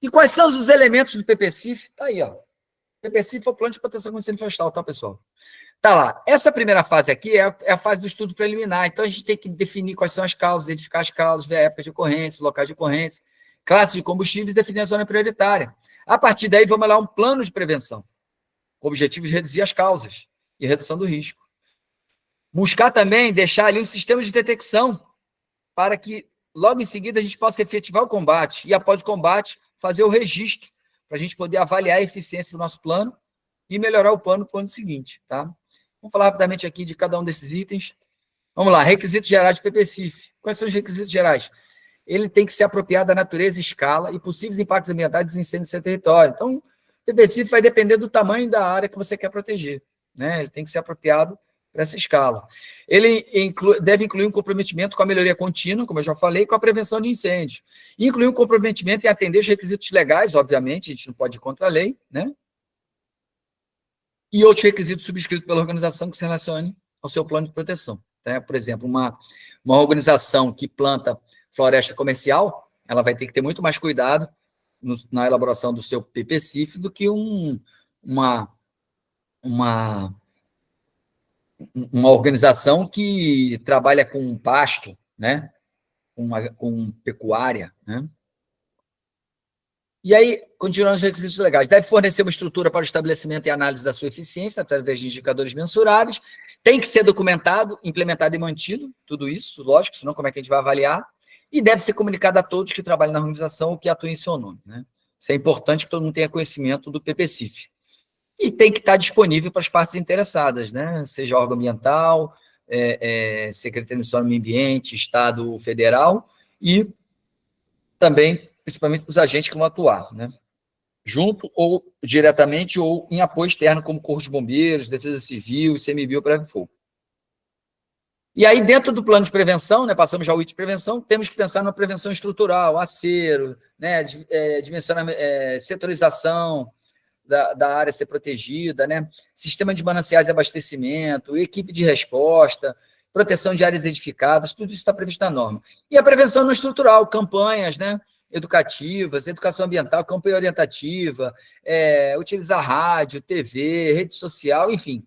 E quais são os elementos do PPCIF? Está aí, ó. PPCIF é o Plano de Proteção contra Incêndio Florestal, tá, pessoal? Tá lá. Essa primeira fase aqui é a fase do estudo preliminar. Então, a gente tem que definir quais são as causas, identificar as causas, ver a época de ocorrência, locais de ocorrência, classe de combustíveis e definir a zona prioritária. A partir daí, vamos lá um plano de prevenção. O objetivo é reduzir as causas e redução do risco. Buscar também deixar ali um sistema de detecção para que, logo em seguida, a gente possa efetivar o combate. E, após o combate, fazer o registro para a gente poder avaliar a eficiência do nosso plano e melhorar o plano para o ano seguinte, tá? Vamos falar rapidamente aqui de cada um desses itens. Vamos lá, requisitos gerais do PPCIF. Quais são os requisitos gerais? Ele tem que se apropriar da natureza, escala e possíveis impactos ambientais dos incêndios no seu território. Então, o PPCIF vai depender do tamanho da área que você quer proteger, né? Ele tem que ser apropriado para essa escala. Ele deve incluir um comprometimento com a melhoria contínua, como eu já falei, com a prevenção de incêndios. Incluir um comprometimento em atender os requisitos legais, obviamente, a gente não pode ir contra a lei, né? E outros requisitos subscritos pela organização que se relacionem ao seu plano de proteção. Né? Por exemplo, uma organização que planta floresta comercial, ela vai ter que ter muito mais cuidado na elaboração do seu PPCIF do que uma organização que trabalha com pasto, né? com pecuária, né? E aí, continuando os requisitos legais, deve fornecer uma estrutura para o estabelecimento e análise da sua eficiência através de indicadores mensuráveis, tem que ser documentado, implementado e mantido, tudo isso, lógico, senão como é que a gente vai avaliar, e deve ser comunicado a todos que trabalham na organização ou que atuem em seu nome, né? Isso é importante que todo mundo tenha conhecimento do PPCIF. E tem que estar disponível para as partes interessadas, né? Seja órgão ambiental, Secretaria Nacional do Meio Ambiente, Estado Federal e também, principalmente, os agentes que vão atuar, né? Junto ou diretamente ou em apoio externo, como Corpo de Bombeiros, Defesa Civil, ICMBio para fogo. E aí, dentro do plano de prevenção, né, passamos já ao item de prevenção, temos que pensar na prevenção estrutural, acero, né, setorização da área ser protegida, né, sistema de mananciais e abastecimento, equipe de resposta, proteção de áreas edificadas, tudo isso está previsto na norma. E a prevenção não estrutural, campanhas, né, educativas, educação ambiental, campanha orientativa, utilizar rádio, TV, rede social, enfim.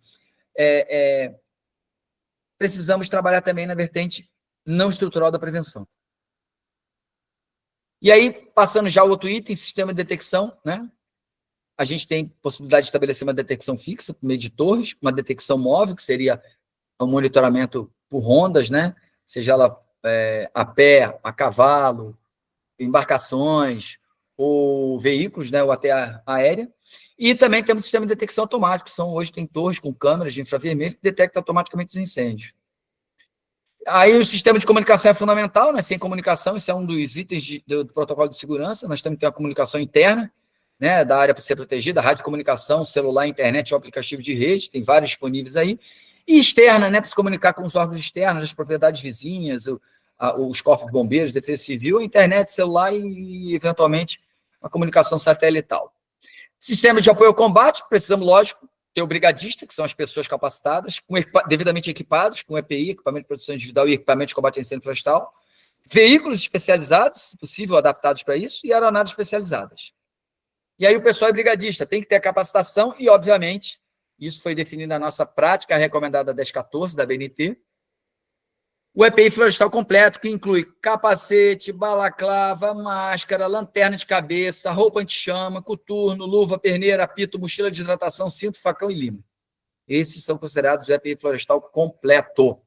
Precisamos trabalhar também na vertente não estrutural da prevenção. E aí, passando já ao outro item, sistema de detecção, né? a gente tem possibilidade de estabelecer uma detecção fixa por meio de torres, uma detecção móvel, que seria um monitoramento por rondas, né? Seja ela a pé, a cavalo, embarcações ou veículos, né? Ou até aérea. E também temos sistema de detecção automático, que hoje tem torres com câmeras de infravermelho que detectam automaticamente os incêndios. Aí o sistema de comunicação é fundamental, né? Sem comunicação, isso é um dos itens do protocolo de segurança. Nós temos que ter uma comunicação interna, né, da área para ser protegida, radiocomunicação, celular, internet, aplicativo de rede, tem vários disponíveis aí. E externa, né, para se comunicar com os órgãos externos, as propriedades vizinhas, os corpos de bombeiros, defesa civil, a internet, celular e, eventualmente, a comunicação satelital. Sistema de apoio ao combate, precisamos, lógico, ter o brigadista, que são as pessoas capacitadas, devidamente equipados, com EPI, equipamento de proteção individual e equipamento de combate a incêndio florestal, veículos especializados, se possível, adaptados para isso, e aeronaves especializadas. E aí o pessoal é brigadista, tem que ter a capacitação e, obviamente, isso foi definido na nossa prática recomendada 1014 da BNT, o EPI florestal completo, que inclui capacete, balaclava, máscara, lanterna de cabeça, roupa anti-chama, coturno, luva, perneira, apito, mochila de hidratação, cinto, facão e lima. Esses são considerados o EPI florestal completo.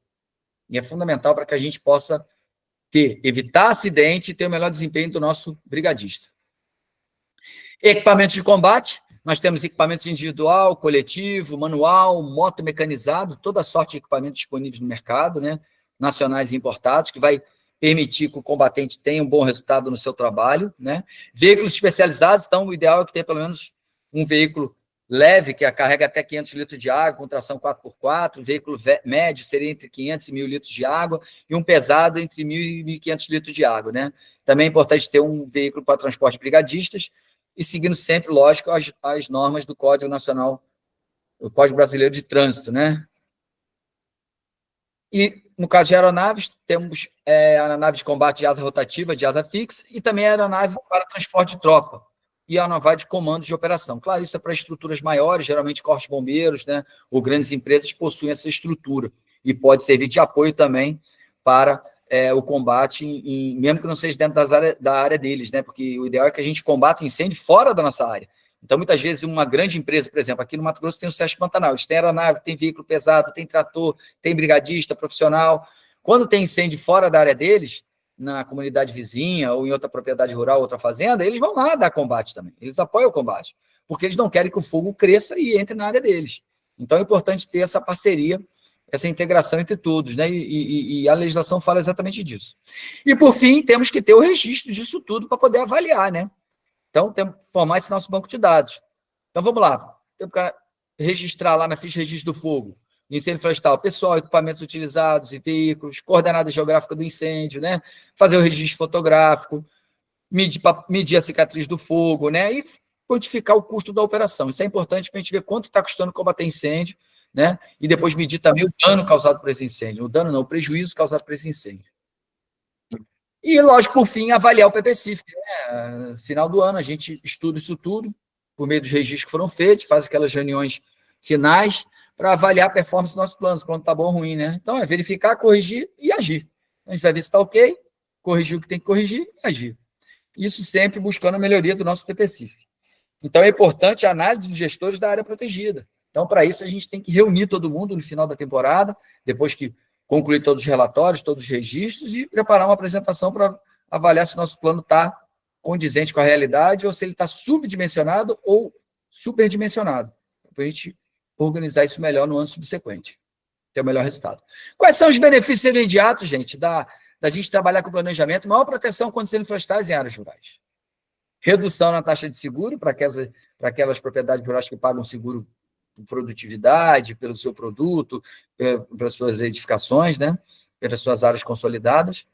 E é fundamental para que a gente possa evitar acidente e ter o melhor desempenho do nosso brigadista. Equipamentos de combate, nós temos equipamentos individual, coletivo, manual, moto mecanizado, toda sorte de equipamentos disponíveis no mercado, né? Nacionais e importados, que vai permitir que o combatente tenha um bom resultado no seu trabalho, né? Veículos especializados, então o ideal é que tenha pelo menos um veículo leve, que carrega até 500 litros de água, com tração 4x4, veículo médio seria entre 500 e 1.000 litros de água, e um pesado entre 1.000 e 1.500 litros de água, né? Também é importante ter um veículo para transporte de brigadistas, e seguindo sempre, lógico, as normas do Código Nacional, o Código Brasileiro de Trânsito, né? E, no caso de aeronaves, temos aeronave de combate de asa rotativa, de asa fixa, e também aeronave para transporte de tropa, e aeronave de comando de operação. Claro, isso é para estruturas maiores, geralmente corpos de bombeiros, né, ou grandes empresas possuem essa estrutura, e pode servir de apoio também para o combate, mesmo que não seja dentro da área deles, né, porque o ideal é que a gente combata o incêndio fora da nossa área. Então, muitas vezes, uma grande empresa, por exemplo, aqui no Mato Grosso tem o Sesc Pantanal, eles têm aeronave, tem veículo pesado, tem trator, tem brigadista, profissional. Quando tem incêndio fora da área deles, na comunidade vizinha ou em outra propriedade rural, outra fazenda, eles vão lá dar combate também, eles apoiam o combate, porque eles não querem que o fogo cresça e entre na área deles. Então, é importante ter essa parceria, essa integração entre todos, né? E a legislação fala exatamente disso. E, por fim, temos que ter o registro disso tudo para poder avaliar, né? Então, temos que formar esse nosso banco de dados. Então, vamos lá. Temos que registrar lá na ficha de registro do fogo, incêndio florestal, pessoal, equipamentos utilizados e veículos, coordenada geográfica do incêndio, né? Fazer o registro fotográfico, medir a cicatriz do fogo, né? E quantificar o custo da operação. Isso é importante para a gente ver quanto está custando combater incêndio, né? E depois medir também o dano causado por esse incêndio. O dano não, o prejuízo causado por esse incêndio. E, lógico, por fim, avaliar o PPCIF, né? Final do ano, a gente estuda isso tudo, por meio dos registros que foram feitos, faz aquelas reuniões finais para avaliar a performance do nosso plano, se o plano está bom ou ruim, né? Então, é verificar, corrigir e agir. A gente vai ver se está ok, corrigir o que tem que corrigir e agir. Isso sempre buscando a melhoria do nosso PPCIF. Então, é importante a análise dos gestores da área protegida. Então, para isso, a gente tem que reunir todo mundo no final da temporada, depois que concluir todos os relatórios, todos os registros e preparar uma apresentação para avaliar se o nosso plano está condizente com a realidade ou se ele está subdimensionado ou superdimensionado, para a gente organizar isso melhor no ano subsequente, ter o melhor resultado. Quais são os benefícios imediatos, gente, da gente trabalhar com planejamento? Maior proteção contra incêndios florestais em áreas rurais. Redução na taxa de seguro para aquelas propriedades rurais que pagam seguro por produtividade, pelo seu produto, pelas suas edificações, né? Pelas suas áreas consolidadas.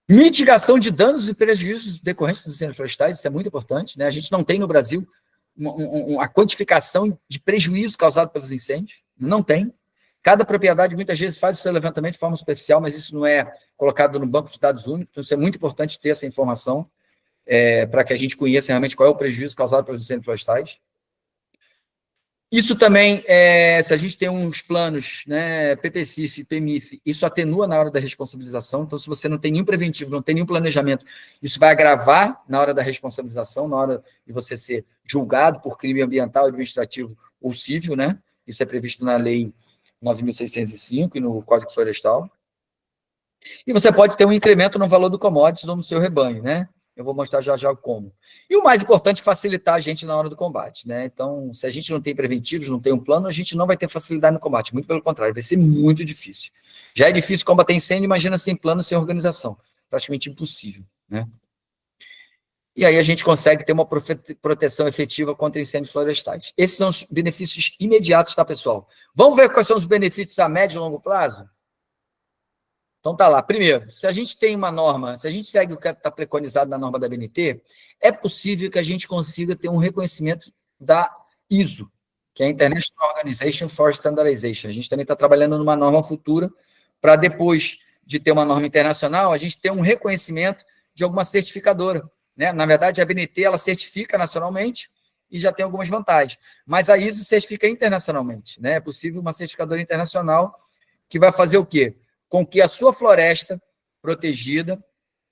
Mitigação de danos e prejuízos decorrentes dos incêndios florestais, isso é muito importante, né? A gente não tem no Brasil a quantificação de prejuízo causado pelos incêndios, não tem. Cada propriedade, muitas vezes, faz o seu levantamento de forma superficial, mas isso não é colocado no banco de dados único, então isso é muito importante ter essa informação para que a gente conheça realmente qual é o prejuízo causado pelos incêndios florestais. Isso também, se a gente tem uns planos, né, PPCIF, PMIF, isso atenua na hora da responsabilização. Então, se você não tem nenhum preventivo, não tem nenhum planejamento, isso vai agravar na hora da responsabilização, na hora de você ser julgado por crime ambiental, administrativo ou civil, né? Isso é previsto na Lei 9.605 e no Código Florestal. E você pode ter um incremento no valor do commodities ou no seu rebanho, né? Eu vou mostrar já já como. E o mais importante, facilitar a gente na hora do combate, né? Então, se a gente não tem preventivos, não tem um plano, a gente não vai ter facilidade no combate. Muito pelo contrário, vai ser muito difícil. Já é difícil combater incêndio, imagina sem plano, sem organização. Praticamente impossível, né? E aí a gente consegue ter uma proteção efetiva contra incêndios florestais. Esses são os benefícios imediatos, tá, pessoal? Vamos ver quais são os benefícios a médio e longo prazo? Então, tá lá. Primeiro, se a gente tem uma norma, se a gente segue o que está preconizado na norma da BNT, é possível que a gente consiga ter um reconhecimento da ISO, que é a International Organization for Standardization. A gente também está trabalhando numa norma futura para, depois de ter uma norma internacional, a gente ter um reconhecimento de alguma certificadora, né? Na verdade, a BNT ela certifica nacionalmente e já tem algumas vantagens, mas a ISO certifica internacionalmente, né? É possível uma certificadora internacional que vai fazer o quê? Com que a sua floresta protegida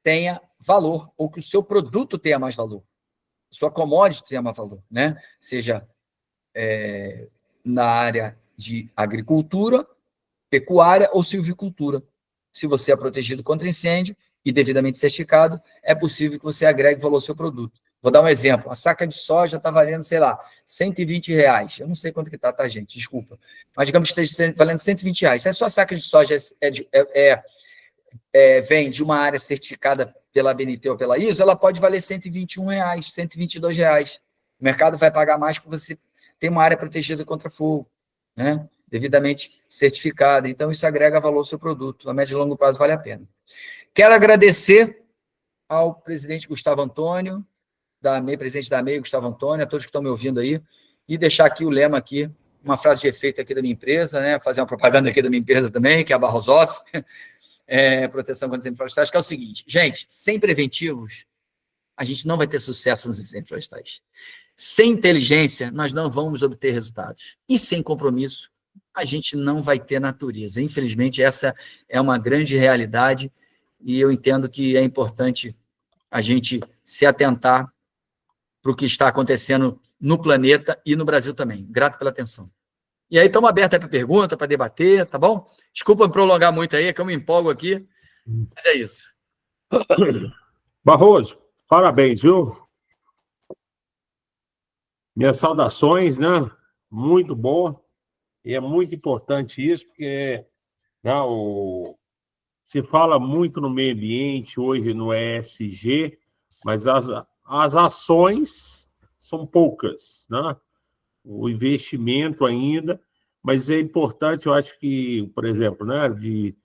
tenha valor, ou que o seu produto tenha mais valor, sua commodity tenha mais valor, né? Seja na área de agricultura, pecuária ou silvicultura. Se você é protegido contra incêndio e devidamente certificado, é possível que você agregue valor ao seu produto. Vou dar um exemplo. A saca de soja está valendo, sei lá, R$120. Eu não sei quanto que está, tá, gente? Desculpa. Mas digamos que esteja valendo R$120. Se a sua saca de soja vem de uma área certificada pela BNT ou pela ISO, ela pode valer R$121, R$122. O mercado vai pagar mais porque você tem uma área protegida contra fogo, né? Devidamente certificada. Então, isso agrega valor ao seu produto. A médio e longo prazo vale a pena. Quero agradecer ao presidente Gustavo Antônio, presidente da AMEI, Gustavo Antônio, a todos que estão me ouvindo aí, e deixar aqui o lema aqui, uma frase de efeito aqui da minha empresa, né? Fazer uma propaganda aqui da minha empresa também, que é a Barrosoff, proteção contra incêndios florestais, que é o seguinte, gente, sem preventivos, a gente não vai ter sucesso nos incêndios florestais. Sem inteligência, nós não vamos obter resultados. E sem compromisso, a gente não vai ter natureza. Infelizmente, essa é uma grande realidade e eu entendo que é importante a gente se atentar para o que está acontecendo no planeta e no Brasil também. Grato pela atenção. E aí, estamos abertos para pergunta, para debater, tá bom? Desculpa me prolongar muito aí, é que eu me empolgo aqui, mas é isso. Barroso, parabéns, viu? Minhas saudações, né? Muito bom. E é muito importante isso, porque né, se fala muito no meio ambiente, hoje no ESG, mas as ações são poucas, né? O investimento ainda, mas é importante, eu acho que, por exemplo, né, de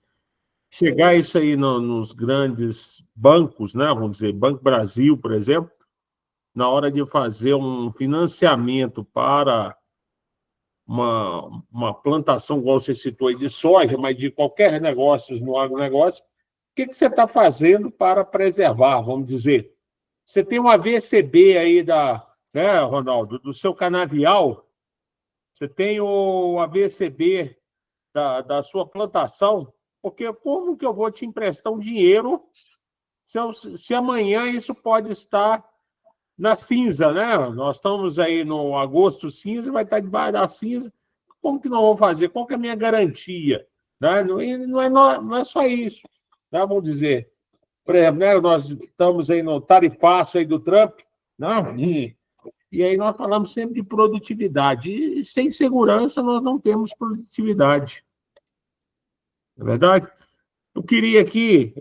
chegar isso aí nos grandes bancos, né, vamos dizer, Banco Brasil, por exemplo, na hora de fazer um financiamento para uma plantação, igual você citou aí, de soja, mas de qualquer negócio no agronegócio, o que você está fazendo para preservar, vamos dizer? Você tem um AVCB aí né, Ronaldo, do seu canavial, você tem o AVCB da sua plantação, porque como que eu vou te emprestar um dinheiro se amanhã isso pode estar na cinza, né? Nós estamos aí no agosto cinza, vai estar debaixo da cinza. Como que nós vamos fazer? Qual que é a minha garantia? Né? Não é só isso. Né? Vamos dizer, por exemplo, né? Nós estamos aí no tarifaço aí do Trump, né? E aí nós falamos sempre de produtividade. E sem segurança nós não temos produtividade. Não é verdade? Eu queria aqui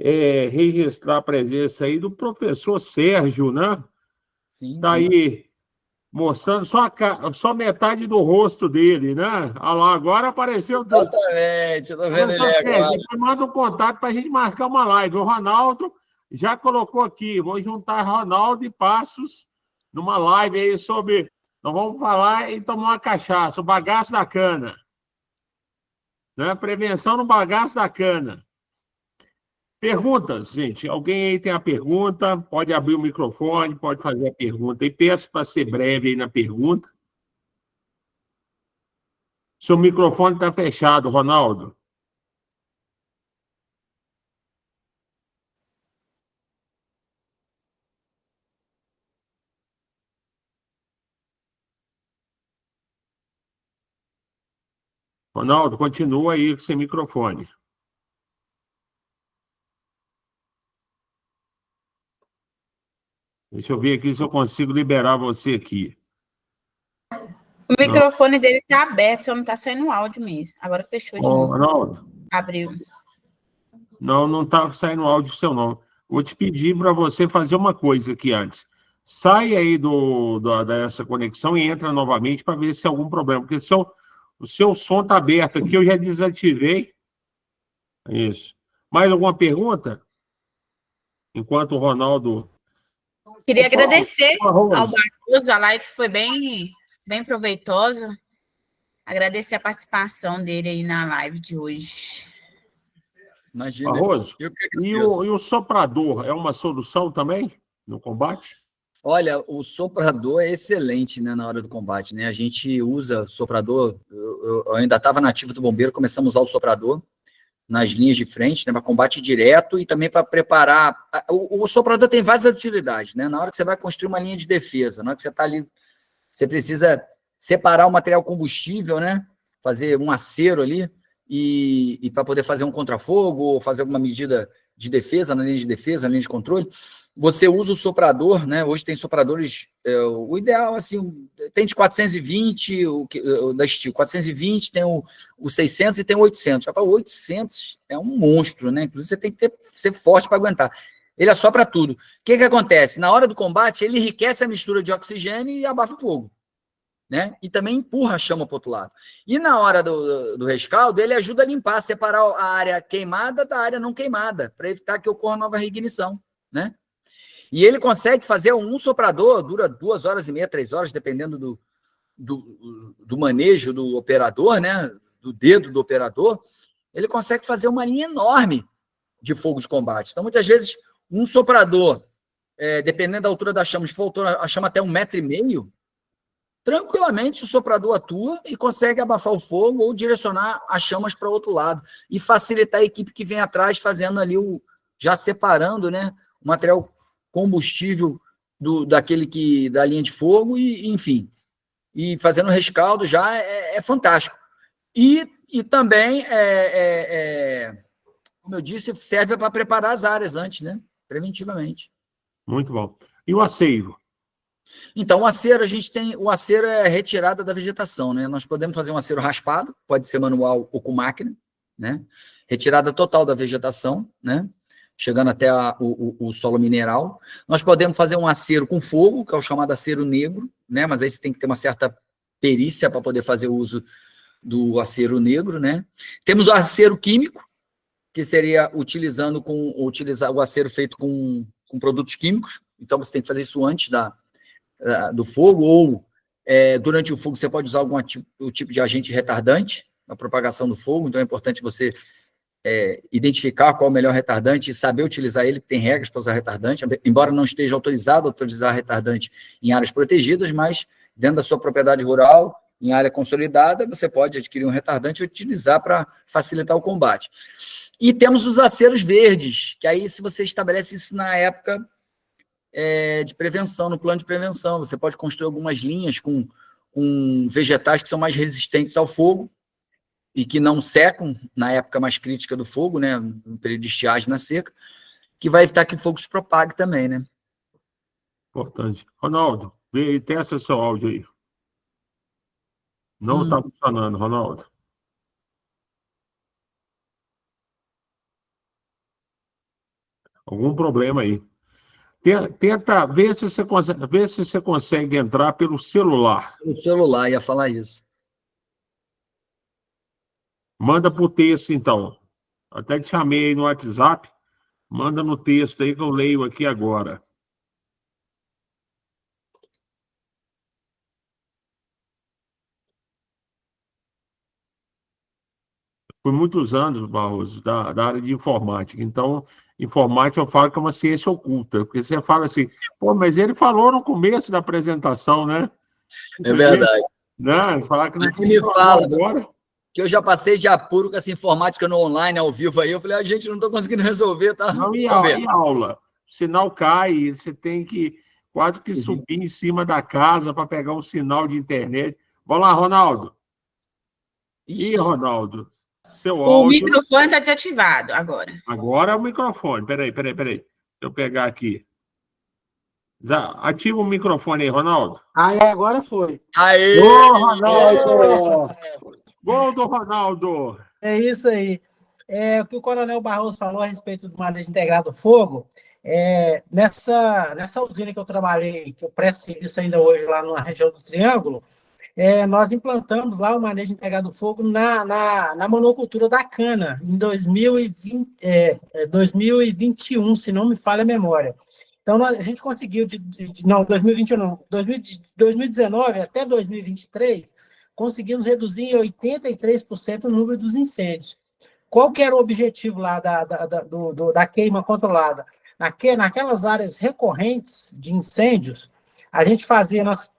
registrar a presença aí do professor Sérgio, né? Está aí mostrando só metade do rosto dele, né? Olha lá, agora apareceu. Exatamente, estou vendo ele agora. Manda um contato para a gente marcar uma live. O Ronaldo já colocou aqui, vou juntar Ronaldo e Passos numa live aí sobre... Nós vamos falar e tomar uma cachaça, o bagaço da cana. Né? Prevenção no bagaço da cana. Perguntas, gente. Alguém aí tem a pergunta? Pode abrir o microfone, pode fazer a pergunta. E peço para ser breve aí na pergunta. Seu microfone está fechado, Ronaldo. Ronaldo, continua aí sem microfone. Deixa eu ver aqui se eu consigo liberar você aqui. O microfone dele está aberto, só não está saindo áudio mesmo. Agora fechou de novo. Ronaldo. Abriu. Não está saindo áudio seu, não. Vou te pedir para você fazer uma coisa aqui antes. Sai aí dessa conexão e entra novamente para ver se há algum problema. Porque o seu som está aberto aqui, eu já desativei. Isso. Mais alguma pergunta? Enquanto o Ronaldo... Queria agradecer ao Barroso, a live foi bem proveitosa. Agradecer a participação dele aí na live de hoje. Imagina. Barroso, e o soprador é uma solução também no combate? Olha, o soprador é excelente, né, na hora do combate, né? A gente usa soprador, eu ainda estava na ativa do bombeiro, começamos a usar o soprador nas linhas de frente, né, para combate direto e também para preparar. O soprador tem várias utilidades, né? Na hora que você vai construir uma linha de defesa, na hora que você está ali, você precisa separar o material combustível, né? Fazer um acero ali e para poder fazer um contrafogo ou fazer alguma medida de defesa, na linha de defesa, na linha de controle, você usa o soprador, né? Hoje tem sopradores, o ideal, assim, tem de 420, da Steel, 420, tem o 600 e tem o 800. O 800 é um monstro, né? Inclusive, você tem que ser forte para aguentar. Ele assopra tudo. O que acontece? Na hora do combate, ele enriquece a mistura de oxigênio e abafa o fogo, né? E também empurra a chama para o outro lado. E na hora do rescaldo, ele ajuda a limpar, separar a área queimada da área não queimada, para evitar que ocorra nova reignição, né? E ele consegue fazer um soprador, dura 2 horas e meia, 3 horas, dependendo do manejo do operador, né? Do dedo do operador. Ele consegue fazer uma linha enorme de fogo de combate. Então, muitas vezes, um soprador, dependendo da altura da chama, se for a chama até 1,5 metro, tranquilamente o soprador atua e consegue abafar o fogo ou direcionar as chamas para o outro lado e facilitar a equipe que vem atrás fazendo ali já separando, né, o material combustível da linha de fogo e enfim, e fazendo o rescaldo já é fantástico. E também, como eu disse, serve para preparar as áreas antes, né, preventivamente. Muito bom. E o aceiro? Então, o acero é retirada da vegetação, né? Nós podemos fazer um acero raspado, pode ser manual ou com máquina, né? Retirada total da vegetação, né? Chegando até o solo mineral. Nós podemos fazer um acero com fogo, que é o chamado acero negro, né? Mas aí você tem que ter uma certa perícia para poder fazer o uso do acero negro, né? Temos o acero químico, que seria utilizar o acero feito com produtos químicos. Então, você tem que fazer isso antes do fogo, ou durante o fogo você pode usar algum tipo de agente retardante na propagação do fogo, então é importante você identificar qual é o melhor retardante e saber utilizar ele, tem regras para usar retardante, embora não esteja autorizado a utilizar retardante em áreas protegidas, mas dentro da sua propriedade rural, em área consolidada, você pode adquirir um retardante e utilizar para facilitar o combate. E temos os aceros verdes, que aí se você estabelece isso na época de prevenção, no plano de prevenção. Você pode construir algumas linhas com vegetais que são mais resistentes ao fogo e que não secam na época mais crítica do fogo, né, no período de estiagem na seca, que vai evitar que o fogo se propague também, né? Importante. Ronaldo, vê e testa seu áudio aí. Não está funcionando, Ronaldo. Algum problema aí. Tenta ver se você consegue entrar pelo celular. Pelo celular, ia falar isso. Manda por texto, então. Até te chamei aí no WhatsApp. Manda no texto aí que eu leio aqui agora. Por muitos anos, Barroso, da área de informática. Então, informática eu falo que é uma ciência oculta. Porque você fala assim, pô, mas ele falou no começo da apresentação, né? É verdade. Não, falar que não Aí me fala, agora. que eu já passei de apuro com essa informática no online, ao vivo aí. Eu falei, gente, não estou conseguindo resolver, tá? Não, e Vamos ver. aula? O sinal cai, você tem que quase que subir em cima da casa para pegar um sinal de internet. Vamos lá, Ronaldo. Ih, Ronaldo, seu O áudio... microfone está desativado agora. Agora é o microfone. Peraí. Deixa eu pegar aqui. Ativa o microfone aí, Ronaldo. Aí agora foi. Aê! Ô, Ronaldo! Gol do Ronaldo! É isso aí. O que o Coronel Barroso falou a respeito do manejo integrado do fogo, nessa usina que eu trabalhei, que eu presto serviço ainda hoje lá na região do Triângulo, nós implantamos lá o manejo integrado do fogo na monocultura da cana, em 2021, se não me falha a memória. Então, a gente conseguiu, 2021 não, 2019 até 2023, conseguimos reduzir em 83% o número dos incêndios. Qual que era o objetivo lá da queima controlada? Naquelas áreas recorrentes de incêndios, a gente nós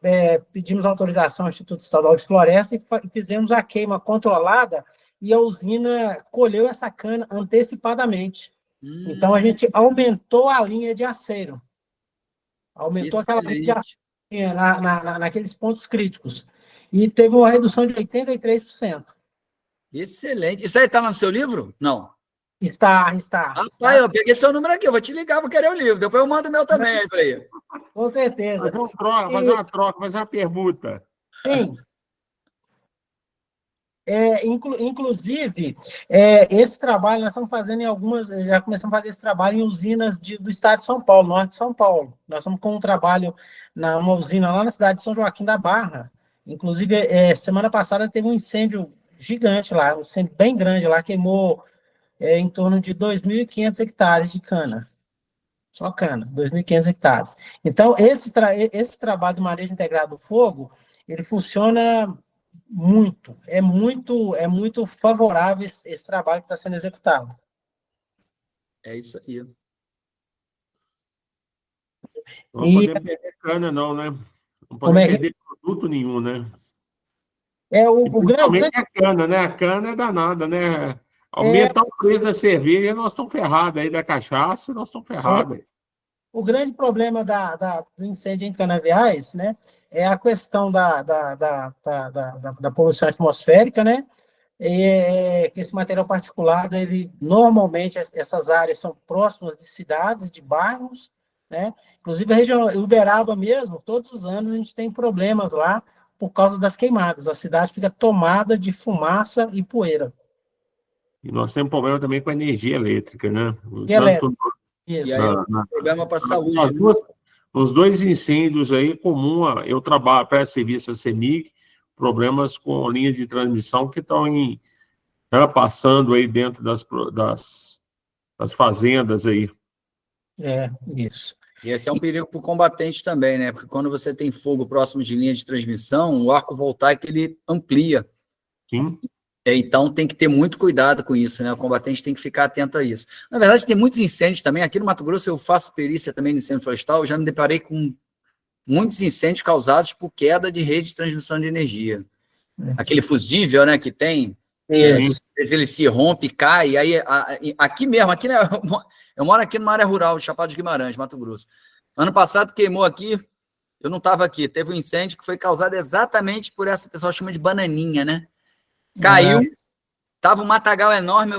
pedimos autorização ao Instituto Estadual de Floresta e fizemos a queima controlada e a usina colheu essa cana antecipadamente. Então, a gente aumentou a linha de aceiro. Aumentou aquela linha de aceiro naqueles pontos críticos. E teve uma redução de 83%. Excelente. Isso aí está no seu livro? Não. Está. Eu peguei seu número aqui, eu vou te ligar, vou querer o livro. Depois eu mando o meu também aí para ele. Com certeza. Fazer uma troca, fazer uma permuta. Sim. Inclusive, esse trabalho nós estamos fazendo já começamos a fazer esse trabalho em usinas do estado de São Paulo, norte de São Paulo. Nós estamos com um trabalho numa usina lá na cidade de São Joaquim da Barra. Inclusive, semana passada teve um incêndio gigante lá, um incêndio bem grande lá, queimou em torno de 2.500 hectares de cana. Só cana, 2.500 hectares. Então, esse trabalho do manejo integrado do fogo, ele funciona muito. É muito favorável esse trabalho que está sendo executado. É isso aí. Não podemos perder cana, não, né? Não podemos perder produto nenhum, né? O grande... a cana, né? A cana é danada, né? Aumentar o preço da cerveja, nós estamos ferrados aí, da cachaça, nós estamos ferrados. O grande problema do incêndio em canaviais, né, é a questão da poluição atmosférica, né? Que esse material particulado, normalmente, essas áreas são próximas de cidades, de bairros, né? Inclusive a região Uberaba mesmo, todos os anos a gente tem problemas lá por causa das queimadas. A cidade fica tomada de fumaça e poeira. E nós temos problema também com a energia elétrica, né? Isso. E aí é um problema para a saúde. Os dois incêndios aí, comum, eu trabalho para serviço a CEMIG, problemas com linha de transmissão que estão passando aí dentro das fazendas aí. Isso. E esse é um perigo para o combatente também, né? Porque quando você tem fogo próximo de linha de transmissão, o arco voltaico ele amplia. Sim. Então tem que ter muito cuidado com isso, né? O combatente tem que ficar atento a isso. Na verdade, tem muitos incêndios também. Aqui no Mato Grosso eu faço perícia também de incêndio florestal, eu já me deparei com muitos incêndios causados por queda de rede de transmissão de energia. Aquele fusível, né, que tem, ele se rompe, cai, aí aqui mesmo, eu moro aqui numa área rural, Chapada de Guimarães, Mato Grosso. Ano passado queimou aqui, eu não estava aqui, teve um incêndio que foi causado exatamente por essa pessoa chama de bananinha, né? Caiu, tava um matagal enorme,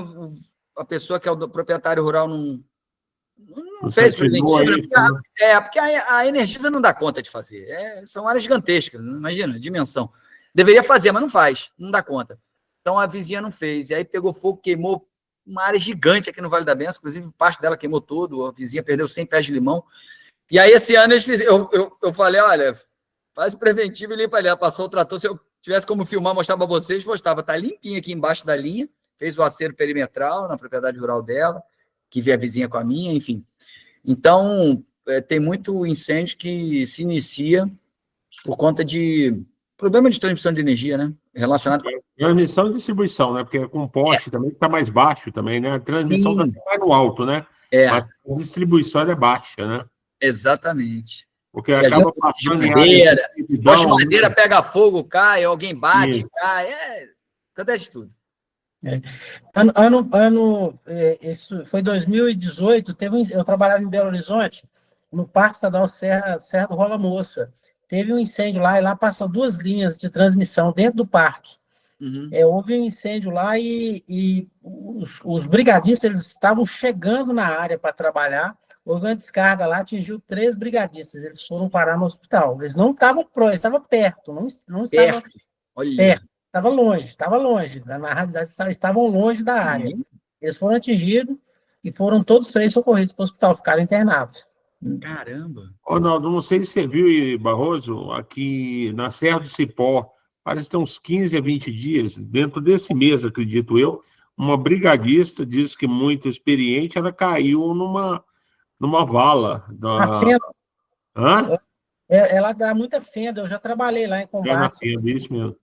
a pessoa que é o proprietário rural não fez preventivo, porque a Energisa não dá conta de fazer, são áreas gigantescas, imagina, a dimensão. Deveria fazer, mas não faz, não dá conta. Então a vizinha não fez, e aí pegou fogo, queimou uma área gigante aqui no Vale da Benção, inclusive parte dela queimou todo, a vizinha perdeu 100 pés de limão. E aí esse ano eu falei, olha, faz o preventivo e limpa ali. Ela passou o trator, se eu tivesse como filmar, mostrar para vocês, mostrava, tá limpinha aqui embaixo da linha, fez o acero perimetral na propriedade rural dela, que vê a vizinha com a minha, enfim. Então, tem muito incêndio que se inicia por conta de problema de transmissão de energia, né? Relacionado com... Transmissão e distribuição, né? Porque com poste também está mais baixo também, né? A transmissão está no alto, né? Mas a distribuição é baixa, né? Exatamente. Porque acaba passando em madeira, poste de madeira pega fogo, cai, alguém bate, cai, acontece tudo. Isso foi 2018, eu trabalhava em Belo Horizonte, no Parque Estadual Serra do Rola Moça. Teve um incêndio lá, e lá passam 2 linhas de transmissão dentro do parque. Houve um incêndio lá e os brigadistas eles estavam chegando na área para trabalhar. Houve uma descarga lá, atingiu 3 brigadistas. Eles foram parar no hospital. Eles não estavam próximos, estavam perto, não estavam perto. Estava longe. Na realidade, estavam longe da área. Eles foram atingidos e foram todos 3 socorridos para o hospital, ficaram internados. Caramba! Ronaldo, não sei se você viu, Barroso, aqui na Serra do Cipó, parece que tem uns 15 a 20 dias, dentro desse mês, acredito eu, uma brigadista, diz que muito experiente, ela caiu numa vala. Ela dá muita fenda, eu já trabalhei lá em combate. Isso mesmo.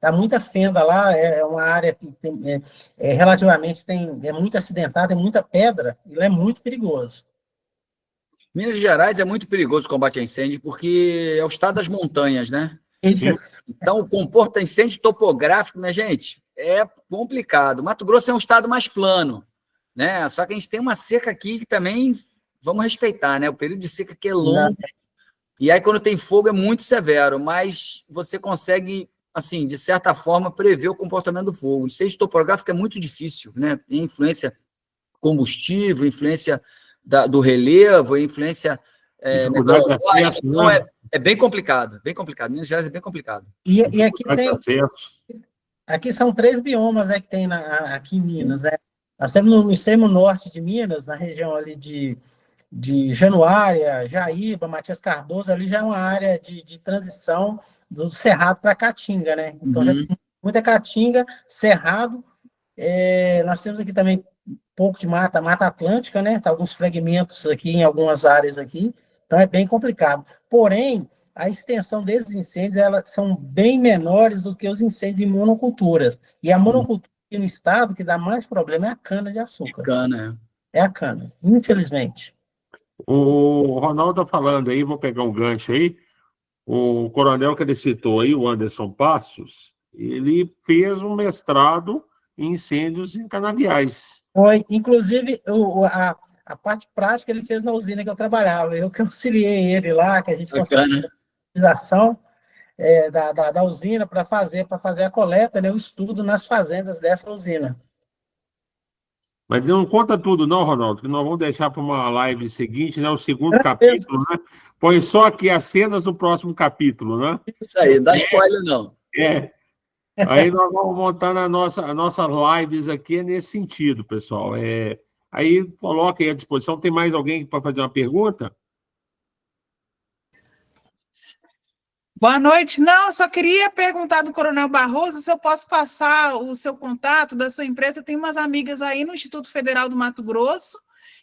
Dá muita fenda lá, é uma área que relativamente é muito acidentada, tem muita pedra, e é muito perigoso. Minas Gerais é muito perigoso o combate a incêndio, porque é o estado das montanhas, né? Isso. Então, o comporta incêndio topográfico, né, gente? É complicado. Mato Grosso é um estado mais plano, né? Só que a gente tem uma seca aqui que também vamos respeitar, né? O período de seca aqui é longo. E aí, quando tem fogo, é muito severo, mas você consegue, assim, de certa forma, prever o comportamento do fogo. O incêndio topográfico é muito difícil, né? Tem influência combustível, influência do relevo, influência meteorológica. Então, é bem complicado, bem complicado. Minas Gerais é bem complicado. E aqui aqui são 3 biomas, né, que tem aqui em Minas, né? Nós temos no extremo norte de Minas, na região ali de Januária, Jaíba, Matias Cardoso, ali já é uma área de transição do Cerrado para Caatinga, né? Então, já tem muita Caatinga, Cerrado. Nós temos aqui também um pouco de Mata Atlântica, né? Tem alguns fragmentos aqui em algumas áreas aqui, então é bem complicado. Porém, a extensão desses incêndios, elas são bem menores do que os incêndios em monoculturas. E a monocultura aqui no estado, que dá mais problema, é a cana-de-açúcar. É a cana, infelizmente. O Ronaldo está falando aí, vou pegar um gancho aí. O coronel que ele citou aí, o Anderson Passos, ele fez um mestrado em incêndios em canaviais. Foi, inclusive, a parte prática ele fez na usina que eu trabalhava. Eu que auxiliei ele lá, que a gente conseguiu a utilização da usina para fazer a coleta, né, o estudo nas fazendas dessa usina. Mas não conta tudo, não, Ronaldo, que nós vamos deixar para uma live seguinte, né? O segundo capítulo, né? Põe só aqui as cenas do próximo capítulo, né? Isso aí, não dá spoiler, não. Aí nós vamos montar as nossas lives aqui nesse sentido, pessoal. Aí coloca aí à disposição. Tem mais alguém para fazer uma pergunta? Boa noite. Não, só queria perguntar do Coronel Barroso se eu posso passar o seu contato da sua empresa. Tem umas amigas aí no Instituto Federal do Mato Grosso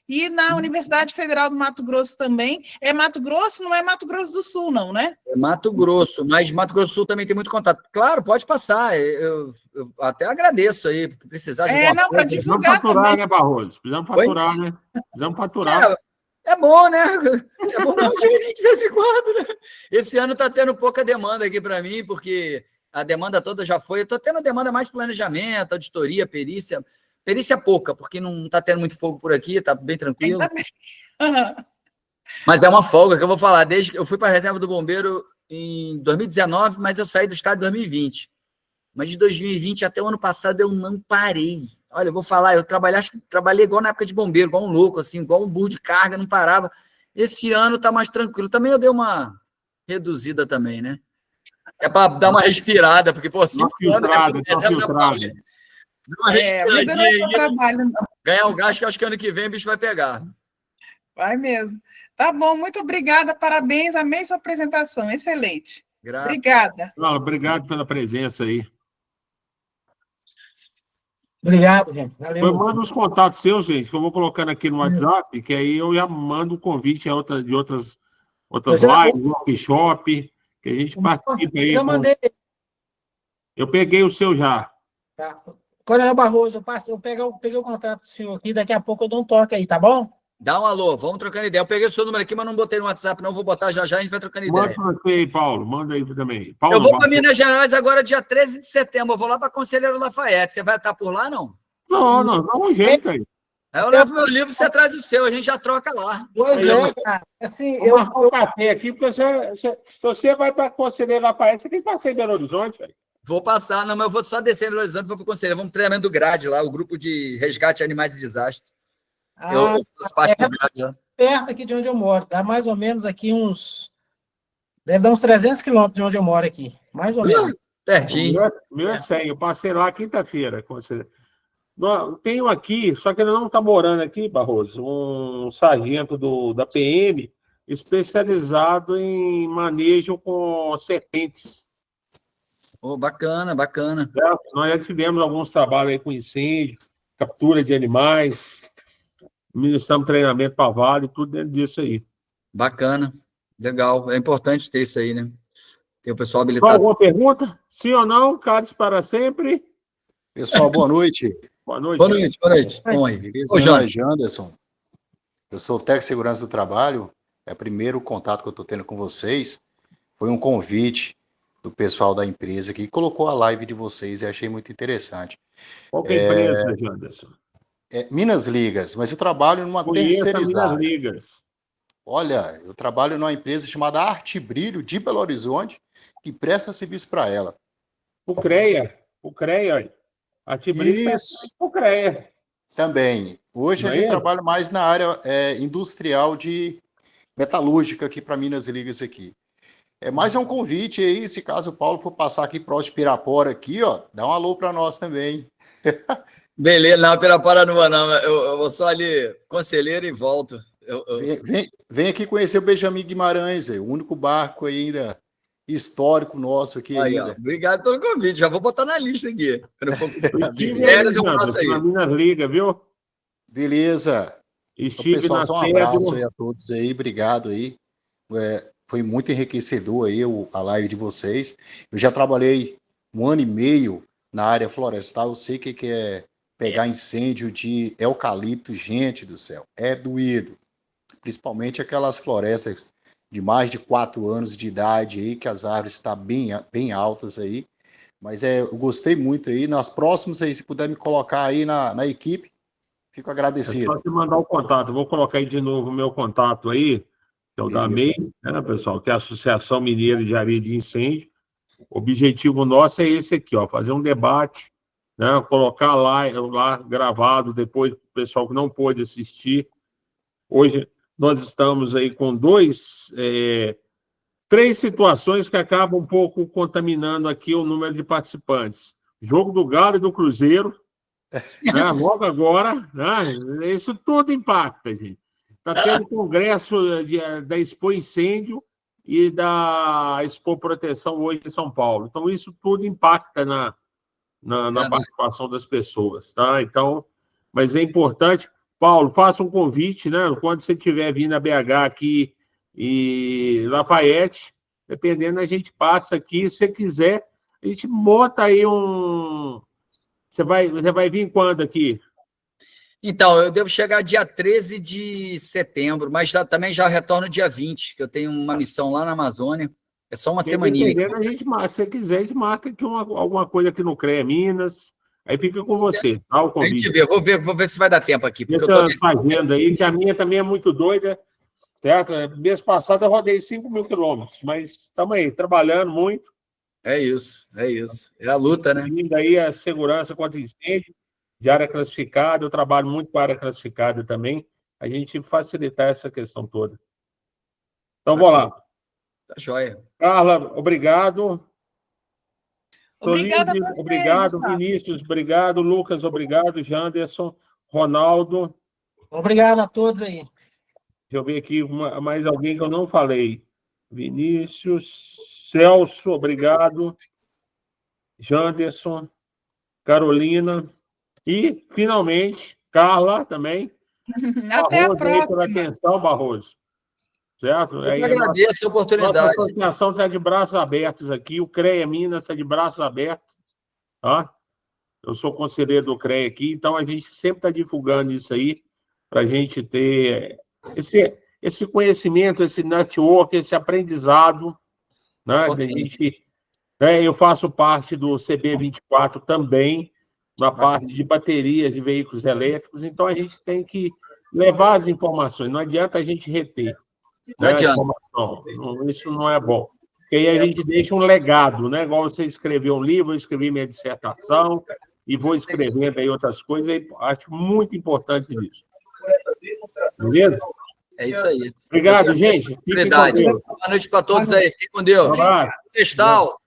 e na Universidade Federal do Mato Grosso também. É Mato Grosso, não é Mato Grosso do Sul, não, né? É Mato Grosso, mas Mato Grosso do Sul também tem muito contato. Claro, pode passar. Eu até agradeço aí, porque precisar de alguma coisa. Para divulgar precisamos faturar, também. Né, Barroso? Precisamos faturar, né? Precisamos faturar. É bom, né? É bom dar um dinheirinho de vez em quando, né? Esse ano está tendo pouca demanda aqui para mim, porque a demanda toda já foi. Eu estou tendo demanda mais planejamento, auditoria, perícia. Perícia pouca, porque não está tendo muito fogo por aqui, está bem tranquilo. Mas é uma folga que eu vou falar. Desde que eu fui para a reserva do bombeiro em 2019, mas eu saí do estado em 2020. Mas de 2020 até o ano passado eu não parei. Olha, eu vou falar, acho que trabalhei igual na época de bombeiro, igual um louco, assim, igual um burro de carga, não parava. Esse ano tá mais tranquilo. Também eu dei uma reduzida também, né? É para dar uma respirada, porque, pô, 5 anos... Dá uma respiradinha aí, ganhar o gás, que acho que ano que vem o bicho vai pegar. Vai mesmo. Tá bom, muito obrigada, parabéns, amei sua apresentação, excelente. Obrigada. Obrigado pela presença aí. Obrigado, gente. Valeu. Eu mando os contatos seus, gente, que eu vou colocando aqui no WhatsApp, que aí eu já mando o convite de outras lives, workshop, que a gente participa aí. Eu mandei. Eu peguei o seu já. Tá. Coronel Barroso, eu peguei o contrato do senhor aqui, daqui a pouco eu dou um toque aí, tá bom? Dá um alô, vamos trocando ideia. Eu peguei o seu número aqui, mas não botei no WhatsApp, não. Vou botar já, a gente vai trocando ideia. Manda você aí, Paulo. Manda aí também. Paulo, Eu vou para Minas Gerais agora, dia 13 de setembro. Eu vou lá para Conselheiro Lafayette. Você vai estar por lá, não? Não, dá um jeito aí. Aí eu levo meu livro, você traz o seu, a gente já troca lá. Pois é, cara. Assim, eu vou um café aqui, porque se você vai para Conselheiro Lafayette, você tem que passar em Belo Horizonte, velho. Vou passar, não, mas eu vou só descer em Belo Horizonte e vou para o Conselheiro. Vamos pro treinamento do GRADE lá, o grupo de resgate de animais e desastres. Eu faço parte do GRADE lá. Perto aqui de onde eu moro, dá mais ou menos aqui uns... Deve dar uns 300 quilômetros de onde eu moro aqui, mais ou menos. Pertinho. Meu é 100, eu passei lá quinta-feira. Tenho aqui, só que ele não está morando aqui, Barroso, um sargento da PM especializado em manejo com serpentes. Oh, bacana, bacana. Nós já tivemos alguns trabalhos aí com incêndio, captura de animais, ministramos treinamento para vale, tudo dentro disso aí. Bacana, legal. É importante ter isso aí, né? Ter o pessoal habilitado. Alguma pergunta? Sim ou não? Cálice para sempre. Pessoal, boa noite. Boa noite. Boa noite, boa noite. Bom aí. Beleza, meu nome é Janderson. Eu sou técnico de segurança do trabalho. É o primeiro contato que eu estou tendo com vocês. Foi um convite do pessoal da empresa que colocou a live de vocês e achei muito interessante. Qual que é a empresa, Janderson? Minas Ligas, mas eu trabalho numa terceirizada. Minas Ligas. Olha, eu trabalho numa empresa chamada Arte Brilho de Belo Horizonte, que presta serviço para ela. O CREA, olha. Arte Brilho o CREA. Também. Hoje a gente trabalha mais na área industrial de metalúrgica aqui para Minas Ligas aqui. Mas é um convite aí, se caso o Paulo for passar aqui para o Pirapora aqui, ó, dá um alô para nós também. Beleza, não, Pirapora não vou não, eu vou só ali, Conselheiro e volto. Vem aqui conhecer o Benjamin Guimarães, o único barco ainda histórico nosso aqui aí, ainda. Ó, obrigado pelo convite, já vou botar na lista aqui. Quando for de férias, eu passo aí. Minas Liga, viu? Beleza. Estive então, pessoal, na um abraço aí a todos aí, obrigado aí. Foi muito enriquecedor aí a live de vocês. Eu já trabalhei 1 ano e meio na área florestal, eu sei o que é pegar incêndio de eucalipto, gente do céu, é doído. Principalmente aquelas florestas de mais de 4 anos de idade aí, que as árvores estão bem altas aí. Mas eu gostei muito aí. Nas próximas aí, se puder me colocar aí na equipe, fico agradecido. É só te mandar o contato. Vou colocar aí de novo o meu contato aí, que é o da MEI, né, pessoal, que é a Associação Mineira de Engenharia de Incêndio. O objetivo nosso é esse aqui, ó, fazer um debate, né, colocar lá gravado depois para o pessoal que não pôde assistir. Hoje nós estamos aí com 3 situações que acabam um pouco contaminando aqui o número de participantes. Jogo do Galo e do Cruzeiro, né, logo agora, né, isso tudo impacta, gente. Está tendo congresso da Expo Incêndio e da Expo Proteção hoje em São Paulo. Então, isso tudo impacta na participação das pessoas, tá? Então, mas é importante. Paulo, faça um convite, né? Quando você estiver vindo a BH aqui e Lafayette, dependendo, a gente passa aqui. Se você quiser, a gente monta aí um... Você vai vir quando aqui? Então, eu devo chegar dia 13 de setembro, mas também já retorno dia 20, que eu tenho uma missão lá na Amazônia. É só uma semaninha. A gente, se você quiser, a gente marca aqui alguma coisa aqui no CREA Minas. Aí fica com você, tá? O convite. A gente vou ver se vai dar tempo aqui. Porque eu estou fazendo aí, que a minha também é muito doida. Certo? Mês passado eu rodei 5.000 quilômetros, mas estamos aí, trabalhando muito. É isso. É a luta, né? Ainda aí a segurança contra incêndio, de área classificada, eu trabalho muito com a área classificada também, a gente facilitar essa questão toda. Então, vamos lá. Tá joia. Carla, obrigado. Obrigada. Tolide, obrigado. Vinícius, obrigado. Lucas, obrigado. Janderson, Ronaldo. Obrigado a todos aí. Deixa eu ver aqui mais alguém que eu não falei. Vinícius, Celso, obrigado. Janderson, Carolina. E, finalmente, Carla também. Até Barroso, a próxima. pela atenção, Barroso. Certo? Eu agradeço a oportunidade. A associação está de braços abertos aqui, o CREA Minas está de braços abertos. Tá? Eu sou conselheiro do CREA aqui, então a gente sempre está divulgando isso aí. para a gente ter esse conhecimento, esse network, esse aprendizado, né? Eu faço parte do CB24 também, na parte de baterias de veículos elétricos, então a gente tem que levar as informações, não adianta a gente reter, né, a informação, isso não é bom. Porque aí a gente deixa um legado, né? Igual você escreveu um livro, eu escrevi minha dissertação e vou escrevendo aí outras coisas, e acho muito importante isso. Beleza? É isso aí. Obrigado, gente. Boa noite para todos aí. Fiquem com Deus. Um abraço. Cristal.